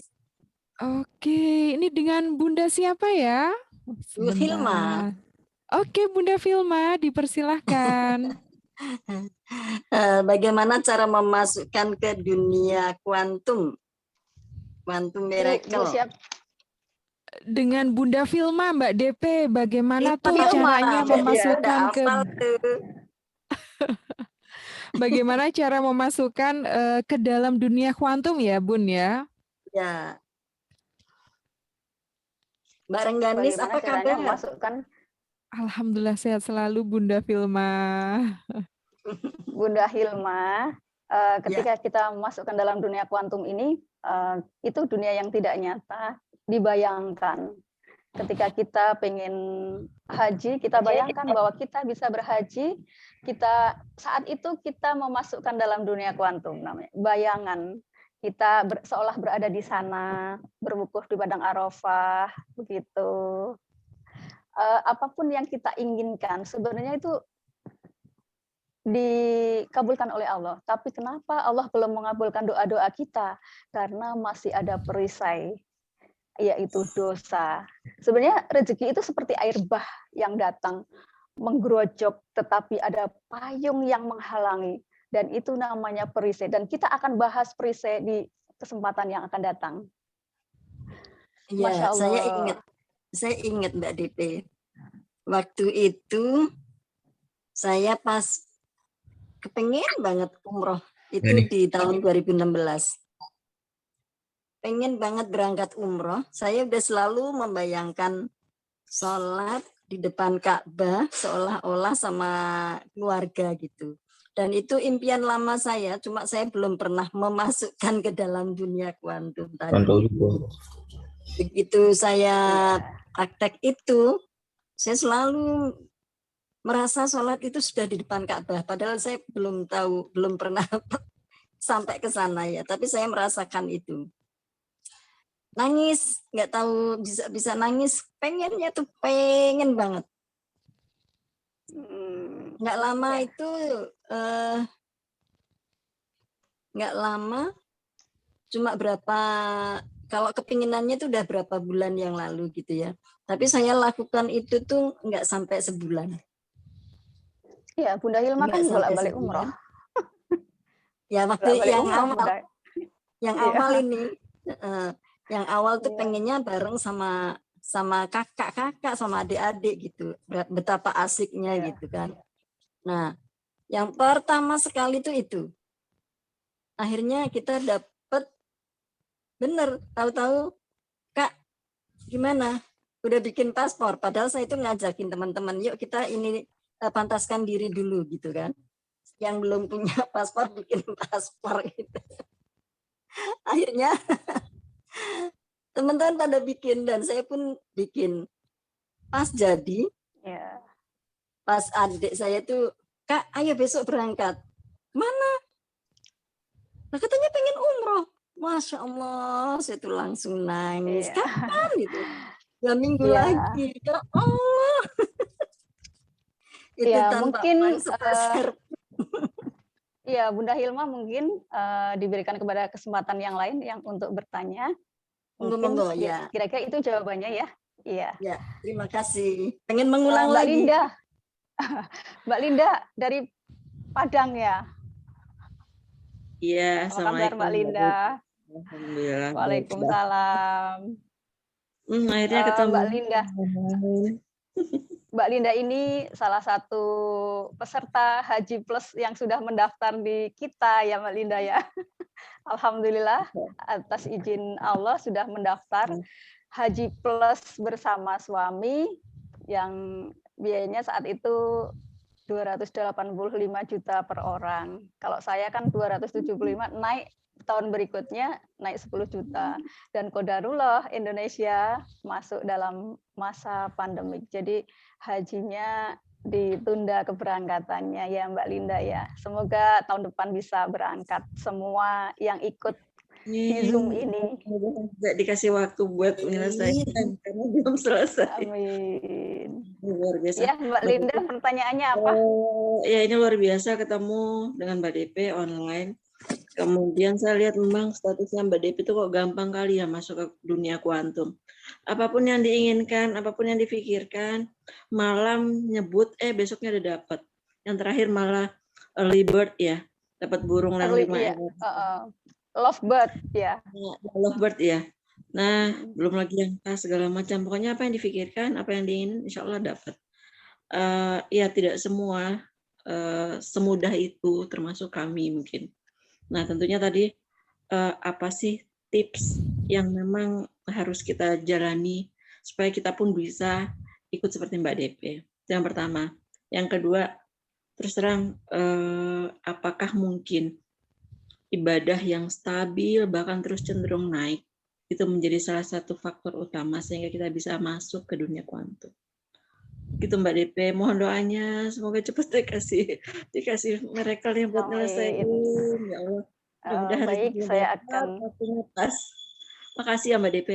Oke, ini dengan Bunda siapa ya? Bu Hilma. Oke, Bunda Vilma, dipersilahkan. Bagaimana cara memasukkan ke dunia kuantum Bu miracle? siap. dengan Bunda Filma, Mbak DP, bagaimana Itu tuh Filma, caranya dia udah memasukkan ke hafal tuh. bagaimana cara memasukkan ke dalam dunia kuantum ya, Bun ya? Ya, Mbak Rengganis, Bagaimana apa caranya kabar? memasukkan Alhamdulillah sehat selalu Bunda Filma. Bunda Hilma, ketika kita masukkan dalam dunia kuantum ini, itu dunia yang tidak nyata, dibayangkan. Ketika kita pengen haji, kita bayangkan bahwa kita bisa berhaji, saat itu kita memasukkan dalam dunia kuantum, namanya bayangan. Kita seolah berada di sana, berwukuf di padang Arafah, begitu. Apapun yang kita inginkan, sebenarnya itu dikabulkan oleh Allah. Tapi kenapa Allah belum mengabulkan doa-doa kita? Karena masih ada perisai, yaitu dosa. Sebenarnya rezeki itu seperti air bah yang datang, menggerojok, tetapi ada payung yang menghalangi. Dan itu namanya perisai. Dan kita akan bahas perisai di kesempatan yang akan datang. Ya, saya ingat Mbak DP. Waktu itu saya pas kepengen banget umroh itu di tahun 2016. Pengen banget berangkat umroh. Saya udah selalu membayangkan sholat di depan Ka'bah seolah-olah sama keluarga gitu. Dan itu impian lama saya, cuma saya belum pernah memasukkan ke dalam dunia kuantum tadi. Begitu saya praktek itu, saya selalu merasa sholat itu sudah di depan Ka'bah. Padahal saya belum tahu, belum pernah sampai ke sana ya. Tapi saya merasakan itu. Nangis, nggak tahu bisa nangis. Pengennya tuh pengen banget. Nggak lama itu, nggak lama, cuma berapa, kalau kepinginannya itu udah berapa bulan yang lalu gitu ya. Tapi saya lakukan itu tuh nggak sampai sebulan. Iya, Bunda Hilma kan bolak-balik umroh. Ya waktu yang awal ini, yang awal tuh pengennya bareng sama kakak-kakak, sama adik-adik gitu. Betapa asiknya gitu kan. Nah, yang pertama sekali tuh itu. Akhirnya kita dapet, bener, tahu-tahu, Kak, gimana? Udah bikin paspor. Padahal saya itu ngajakin teman-teman, yuk kita ini pantaskan diri dulu gitu kan. Yang belum punya paspor bikin paspor gitu. Akhirnya teman-teman pada bikin dan saya pun bikin. Pas jadi, pas adik saya tuh, Kak, ayo besok berangkat. Mana? Nah, katanya pengen umroh. Masya Allah, saya tuh langsung nangis. Kapan gitu? 2 minggu lagi. Ya Allah. Itu tanpa mungkin sepeser. Ya, Bunda Hilma mungkin diberikan kepada kesempatan yang lain yang untuk bertanya. Monggo ya. Kira-kira itu jawabannya ya. Iya. Ya, terima kasih. Pengen mengulang Mbak lagi. Linda. Mbak Linda dari Padang ya. Iya, Assalamualaikum Mbak Linda. Alhamdulillah. Waalaikumsalam. Akhirnya ketemu. Mbak Linda. Mbak Linda ini salah satu peserta Haji Plus yang sudah mendaftar di kita ya Mbak Linda ya. Alhamdulillah atas izin Allah sudah mendaftar Haji Plus bersama suami yang biayanya saat itu 285 juta per orang. Kalau saya kan 275, naik tahun berikutnya naik 10 juta. Dan qadarullah Indonesia masuk dalam masa pandemik. Jadi hajinya ditunda keberangkatannya ya Mbak Linda ya. Semoga tahun depan bisa berangkat semua yang ikut di Zoom ini. Tidak dikasih waktu buat menyelesaikan karena belum selesai. Amin. Luar biasa. Ya Mbak Linda, pertanyaannya apa? Ya ini luar biasa ketemu dengan Mbak DP online. Kemudian saya lihat memang statusnya Mbak DP itu kok gampang kali ya masuk ke dunia kuantum. Apapun yang diinginkan, apapun yang difikirkan, malam nyebut, besoknya udah dapat. Yang terakhir malah early bird ya, dapat burung yang 5 ekor. Lovebird ya. Lovebird ya. Nah, belum lagi yang tas segala macam. Pokoknya apa yang difikirkan, apa yang diingin, insya Allah dapat. Ya tidak semua semudah itu, termasuk kami mungkin. Nah, tentunya tadi apa sih tips yang memang harus kita jalani supaya kita pun bisa ikut seperti Mbak DP. Itu yang pertama. Yang kedua, terus terang, apakah mungkin ibadah yang stabil bahkan terus cenderung naik itu menjadi salah satu faktor utama sehingga kita bisa masuk ke dunia kuantum. Gitu Mbak DP, mohon doanya semoga cepat dikasih mereka yang buat nyelesain, ya Allah. Baik, saya akan pas. Makasih ya Mbak DP.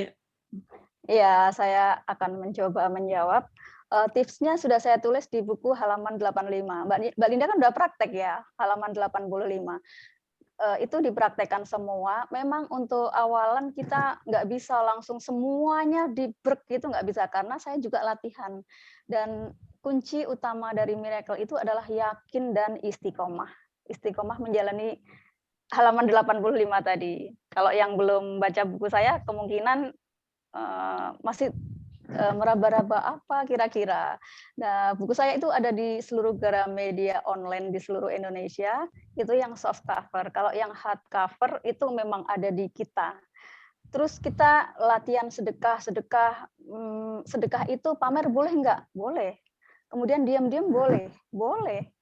Iya, saya akan mencoba menjawab. Tipsnya sudah saya tulis di buku halaman 85. Mbak Linda kan udah praktek ya, halaman 85. Itu dipraktekkan semua. Memang untuk awalan kita nggak bisa langsung semuanya dibrek gitu, nggak bisa, karena saya juga latihan. Dan kunci utama dari miracle itu adalah yakin dan istiqomah. Istiqomah menjalani halaman 85 tadi. Kalau yang belum baca buku saya, kemungkinan masih meraba-raba apa kira-kira. Nah, buku saya itu ada di seluruh Gramedia online di seluruh Indonesia, itu yang soft cover. Kalau yang hard cover itu memang ada di kita. Terus kita latihan sedekah itu pamer boleh nggak? Boleh. Kemudian diam-diam boleh? Boleh.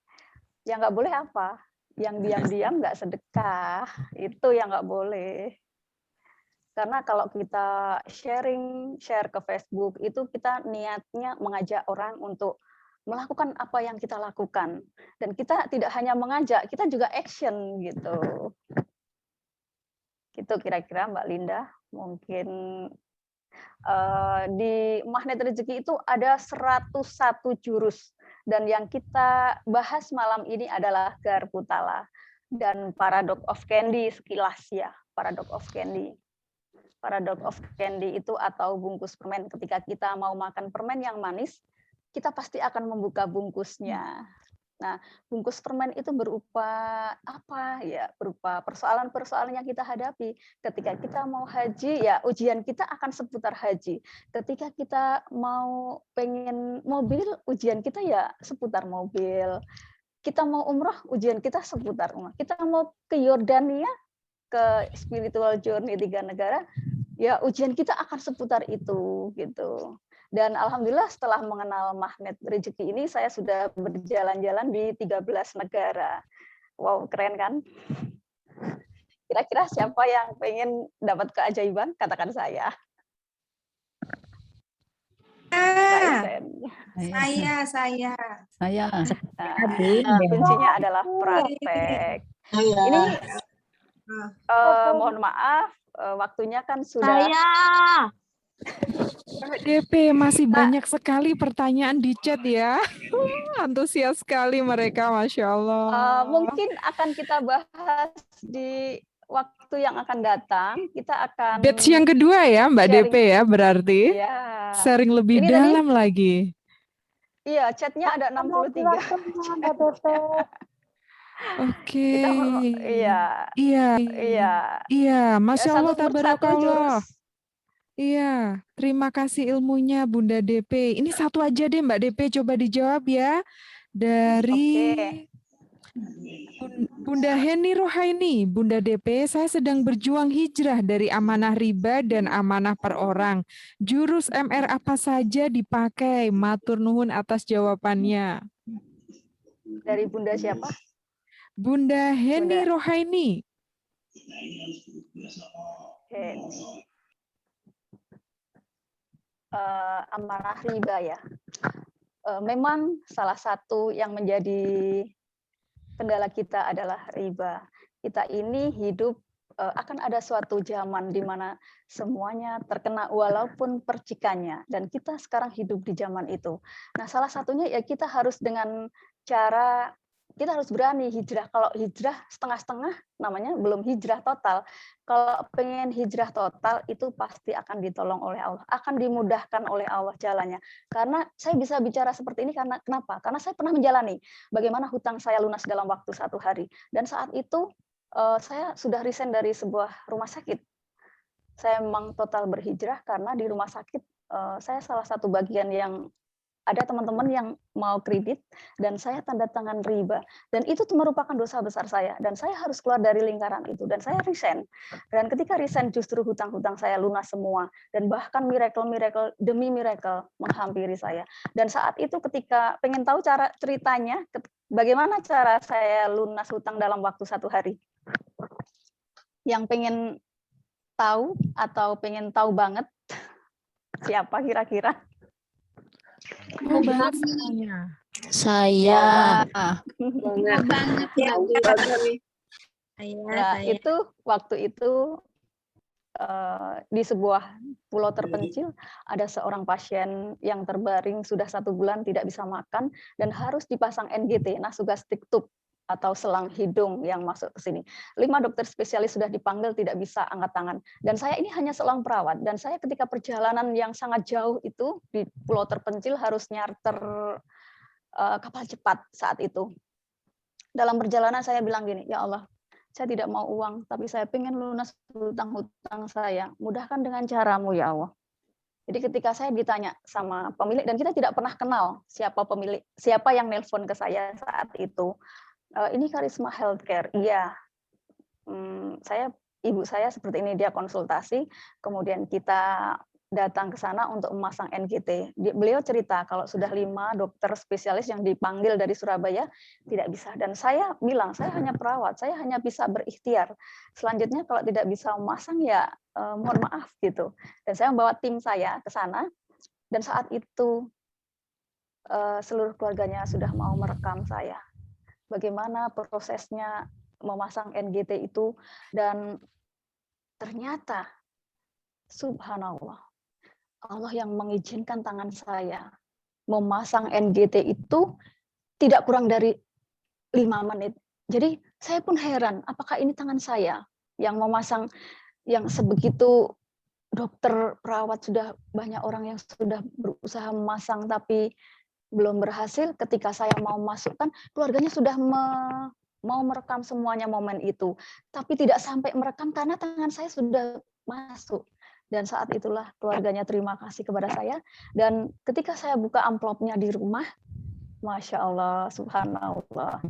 Yang nggak boleh apa? Yang diam-diam nggak sedekah, itu yang nggak boleh. Karena kalau kita share ke Facebook, itu kita niatnya mengajak orang untuk melakukan apa yang kita lakukan. Dan kita tidak hanya mengajak, kita juga action gitu. Gitu kira-kira Mbak Linda. Mungkin di Magnet Rezeki itu ada 101 jurus. Dan yang kita bahas malam ini adalah Garputala dan Paradox of Candy sekilas ya, Paradox of Candy. Paradox of Candy itu atau bungkus permen. Ketika kita mau makan permen yang manis, kita pasti akan membuka bungkusnya. Nah, bungkus permen itu berupa apa ya? Berupa persoalan-persoalan yang kita hadapi. Ketika kita mau haji, ya ujian kita akan seputar haji. Ketika kita mau pengen mobil, ujian kita ya seputar mobil. Kita mau umroh, ujian kita seputar umroh. Kita mau ke Yordania, ke spiritual journey 3 negara, ya ujian kita akan seputar itu gitu. Dan alhamdulillah setelah mengenal Magnet Rezeki ini saya sudah berjalan-jalan di 13 negara. Wow, keren kan? Kira-kira siapa yang pengen dapat keajaiban? Katakan saya. Saya. Kuncinya adalah praktek. Ini mohon maaf, waktunya kan sudah. DP masih banyak sekali pertanyaan di chat ya. Antusias sekali mereka, Masya Allah. Mungkin akan kita bahas di waktu yang akan datang. Kita akan batch yang kedua ya Mbak sharing. DP ya berarti. Ya. Sharing lebih Ini dalam tadi, lagi. Iya, chatnya ada 63. Oke. Iya. Iya. Masya Allah, Satu tabarakallah. jurus. Iya, terima kasih ilmunya Bunda DP. Ini satu aja deh Mbak DP, coba dijawab ya. Dari Bunda Heni Rohaini, Bunda DP, saya sedang berjuang hijrah dari amanah riba dan amanah per orang. Jurus MR apa saja dipakai? Matur nuhun atas jawabannya. Dari Bunda siapa? Bunda Heni Rohaini. Amanah riba ya. Memang salah satu yang menjadi kendala kita adalah riba. Kita ini hidup akan ada suatu zaman di mana semuanya terkena walaupun percikannya, dan kita sekarang hidup di zaman itu. Nah, salah satunya ya kita harus dengan cara kita harus berani hijrah. Kalau hijrah setengah-setengah namanya belum hijrah total. Kalau pengen hijrah total itu pasti akan ditolong oleh Allah, akan dimudahkan oleh Allah jalannya. Karena saya bisa bicara seperti ini karena kenapa? Karena saya pernah menjalani bagaimana hutang saya lunas dalam waktu 1 hari. Dan saat itu saya sudah resign dari sebuah rumah sakit. saya memang total berhijrah karena di rumah sakit saya salah satu bagian yang ada teman-teman yang mau kredit dan saya tanda tangan riba, dan itu merupakan dosa besar saya dan saya harus keluar dari lingkaran itu dan saya resign. Dan ketika resign justru hutang-hutang saya lunas semua dan bahkan miracle demi miracle menghampiri saya. Dan saat itu ketika pengen tahu cara ceritanya, bagaimana cara saya lunas hutang dalam waktu 1 hari. Yang pengen tahu atau pengen tahu banget siapa kira-kira? Mau banget semuanya. Saya. Banget ya. Nah, itu waktu itu di sebuah pulau terpencil ada seorang pasien yang terbaring sudah 1 bulan tidak bisa makan dan harus dipasang NGT, nasogastric tube atau selang hidung yang masuk ke sini. 5 dokter spesialis sudah dipanggil tidak bisa angkat tangan. Dan saya ini hanya seorang perawat. Dan saya ketika perjalanan yang sangat jauh itu di pulau terpencil harus nyarter kapal cepat saat itu. Dalam perjalanan saya bilang gini, ya Allah, saya tidak mau uang, tapi saya pengen lunas hutang-hutang saya. Mudahkan dengan caramu ya Allah. Jadi ketika saya ditanya sama pemilik, dan kita tidak pernah kenal siapa pemilik, siapa yang nelpon ke saya saat itu. Ini Karisma Healthcare, iya. Ibu saya seperti ini, dia konsultasi, kemudian kita datang ke sana untuk memasang NGT. Beliau cerita kalau sudah 5 dokter spesialis yang dipanggil dari Surabaya tidak bisa. Dan saya bilang, saya hanya perawat, saya hanya bisa berikhtiar. Selanjutnya kalau tidak bisa memasang ya mohon maaf gitu. Dan saya membawa tim saya ke sana, dan saat itu seluruh keluarganya sudah mau merekam saya. Bagaimana prosesnya memasang NGT itu, dan ternyata subhanallah Allah yang mengizinkan tangan saya memasang NGT itu tidak kurang dari 5 menit. Jadi saya pun heran, apakah ini tangan saya yang memasang, yang sebegitu dokter perawat sudah banyak orang yang sudah berusaha memasang tapi belum berhasil. Ketika saya mau masukkan, keluarganya sudah mau merekam semuanya momen itu, tapi tidak sampai merekam karena tangan saya sudah masuk. Dan saat itulah keluarganya terima kasih kepada saya. Dan ketika saya buka amplopnya di rumah, Masya Allah, subhanallah,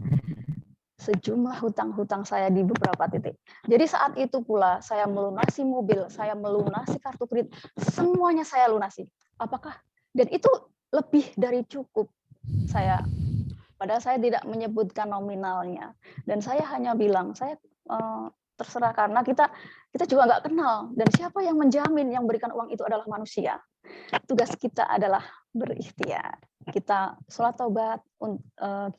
sejumlah hutang-hutang saya di beberapa titik. Jadi saat itu pula saya melunasi mobil, saya melunasi kartu kredit, semuanya saya lunasi. Apakah? Dan itu lebih dari cukup saya, padahal saya tidak menyebutkan nominalnya, dan saya hanya bilang saya terserah karena kita juga nggak kenal, dan siapa yang menjamin yang berikan uang itu adalah manusia. Tugas kita adalah berikhtiar, kita sholat taubat,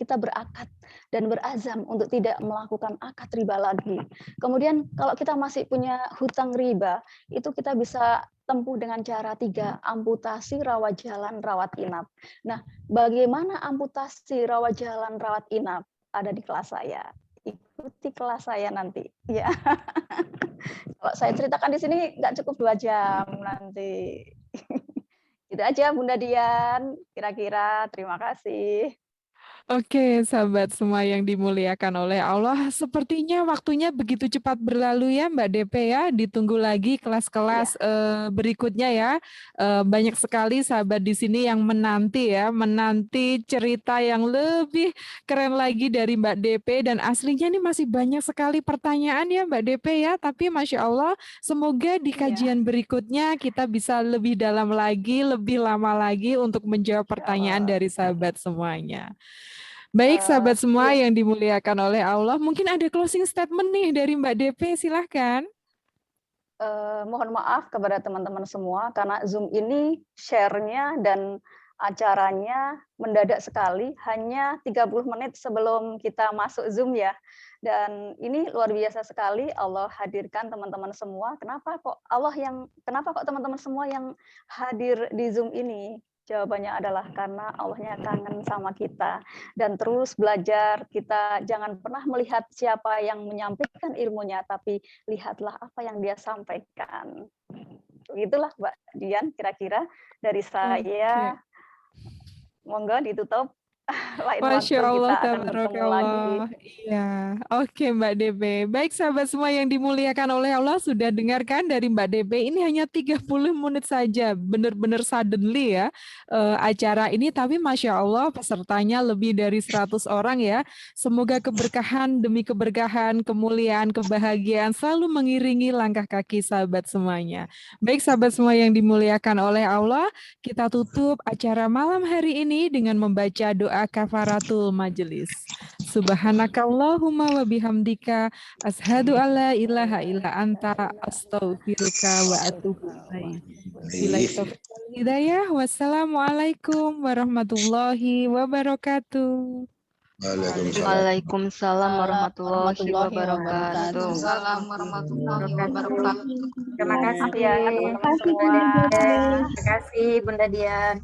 kita berakad dan berazam untuk tidak melakukan akad riba lagi. Kemudian kalau kita masih punya hutang riba, itu kita bisa tempuh dengan cara 3, amputasi, rawat jalan, rawat inap. Nah, bagaimana amputasi, rawat jalan, rawat inap? Ada di kelas saya. Ikuti kelas saya nanti. Ya. Kalau saya ceritakan di sini nggak cukup 2 jam nanti. Itu aja Bunda Dian, kira-kira. Terima kasih. Oke, sahabat semua yang dimuliakan oleh Allah, sepertinya waktunya begitu cepat berlalu ya Mbak DP ya, ditunggu lagi kelas-kelas berikutnya ya. Banyak sekali sahabat di sini yang menanti cerita yang lebih keren lagi dari Mbak DP, dan aslinya ini masih banyak sekali pertanyaan ya Mbak DP ya, tapi Masya Allah semoga di kajian berikutnya kita bisa lebih dalam lagi, lebih lama lagi untuk menjawab pertanyaan dari sahabat semuanya. Baik sahabat semua yang dimuliakan oleh Allah, mungkin ada closing statement nih dari Mbak DP, silahkan. Mohon maaf kepada teman-teman semua, karena Zoom ini share-nya dan acaranya mendadak sekali, hanya 30 menit sebelum kita masuk Zoom ya. Dan ini luar biasa sekali Allah hadirkan teman-teman semua. Kenapa kok teman-teman semua yang hadir di Zoom ini? Jawabannya adalah karena Allahnya kangen sama kita dan terus belajar. Kita jangan pernah melihat siapa yang menyampaikan ilmunya, tapi lihatlah apa yang dia sampaikan. Itulah Mbak Dian kira-kira dari saya. Monggo ditutup. lain waktu Masya Allah, kita akan bertemu lagi. tabarakallah. Iya, oke Mbak Debe. Baik sahabat semua yang dimuliakan oleh Allah, sudah dengarkan dari Mbak Debe, ini hanya 30 menit saja, benar-benar suddenly ya acara ini, tapi Masya Allah pesertanya lebih dari 100 orang ya. Semoga keberkahan demi keberkahan, kemuliaan, kebahagiaan selalu mengiringi langkah kaki sahabat semuanya. Baik sahabat semua yang dimuliakan oleh Allah, kita tutup acara malam hari ini dengan membaca doa kafaratul majelis. Subhanakallahumma wa bihamdika ashadu alla ilaha illa anta astaghfiruka wa atubu ilaik. Billahi taufiq wal hidayah. Wassalamualaikum warahmatullahi wabarakatuh. Waalaikumsalam warahmatullahi wabarakatuh. Waalaikumsalam warahmatullahi wabarakatuh. Terima kasih Ya, teman-teman semua. Terima kasih Bunda Dian.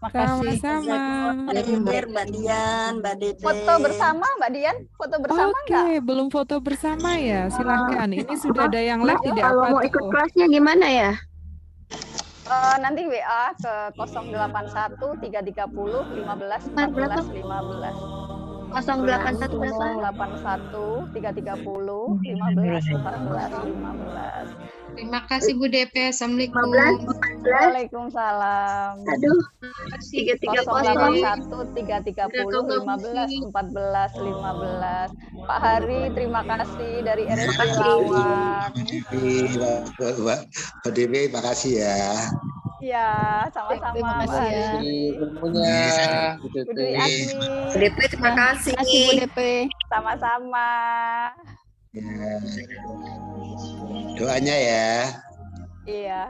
Sama-sama. Mbak Dian, Mbak Dede. Foto bersama Mbak Dian? Foto bersama Oke, enggak? belum foto bersama ya. Silahkan. Ini sudah ada yang live tidak Kalau apa mau ikut tuh. kelasnya gimana ya? Nanti WA ke 081 330 15 14 15. 081 berapa? 081 330 15 14 15. Terima kasih Bu DP. Assalamualaikum. 15, 14, Waalaikumsalam. aduh, 330. 081 330 15 14 15. Pak Hari, terima kasih dari RSC Lawang. Mbak Dewi, makasih ya. Ya, sama-sama Terima Pak kasih ya. Hari. Ilmunya. Bu Dwi Asmi, DP terima kasih. Terima kasih Bu DP. sama-sama. Ya. Doanya ya. Iya,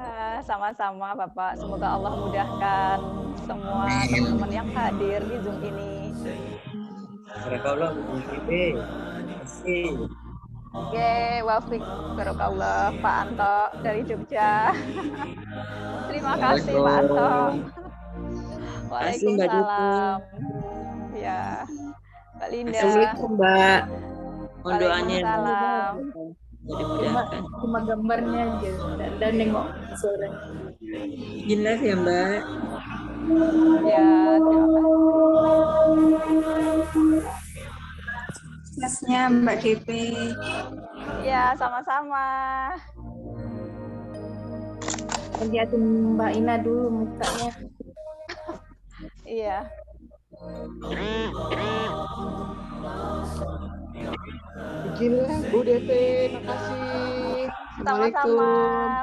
sama-sama Bapak. Semoga Allah mudahkan semua teman-teman yang hadir di Zoom ini. Barakallah, Bu Dewi. Terima kasih. Oke, wafik barokallah Pak Anto dari Jogja. Terima kasih Pak Anto. Kasih, Mbak Diti. Waalaikumsalam. Ya, Mbak Linda. Assalamualaikum, Mbak. Mohon doanya. Waalaikumsalam. Dimudahkan. Cuma gambarnya aja dan nengok sore. Izin live ya, Mbak. Ya, terima kasih. Kelasnya Mbak DP. Ya, sama-sama. Lihatin Mbak Ina dulu mukanya. Iya. Izinlah Bu DP, makasih. Sama-sama,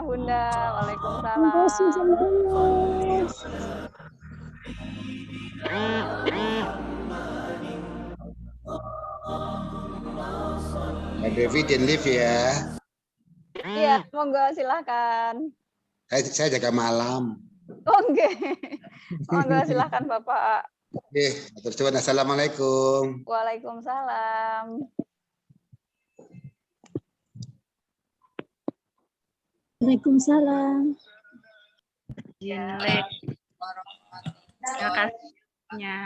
Bunda. Waalaikumsalam. Mbak Devi dan live ya. Iya, monggo silakan. Saya jaga malam. Oke. Monggo silakan Bapak. Oke, terus assalamualaikum. Waalaikumsalam. Waalaikumsalam. Terima kasihnya.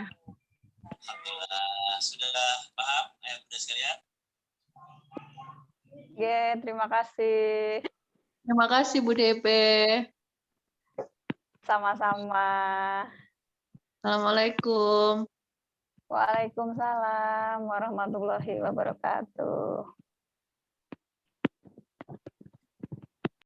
Alhamdulillah sudah paham ayat Bunda sekalian. Oke, terima kasih. Terima kasih Bu DP. Sama-sama. Assalamualaikum. Waalaikumsalam warahmatullahi wabarakatuh.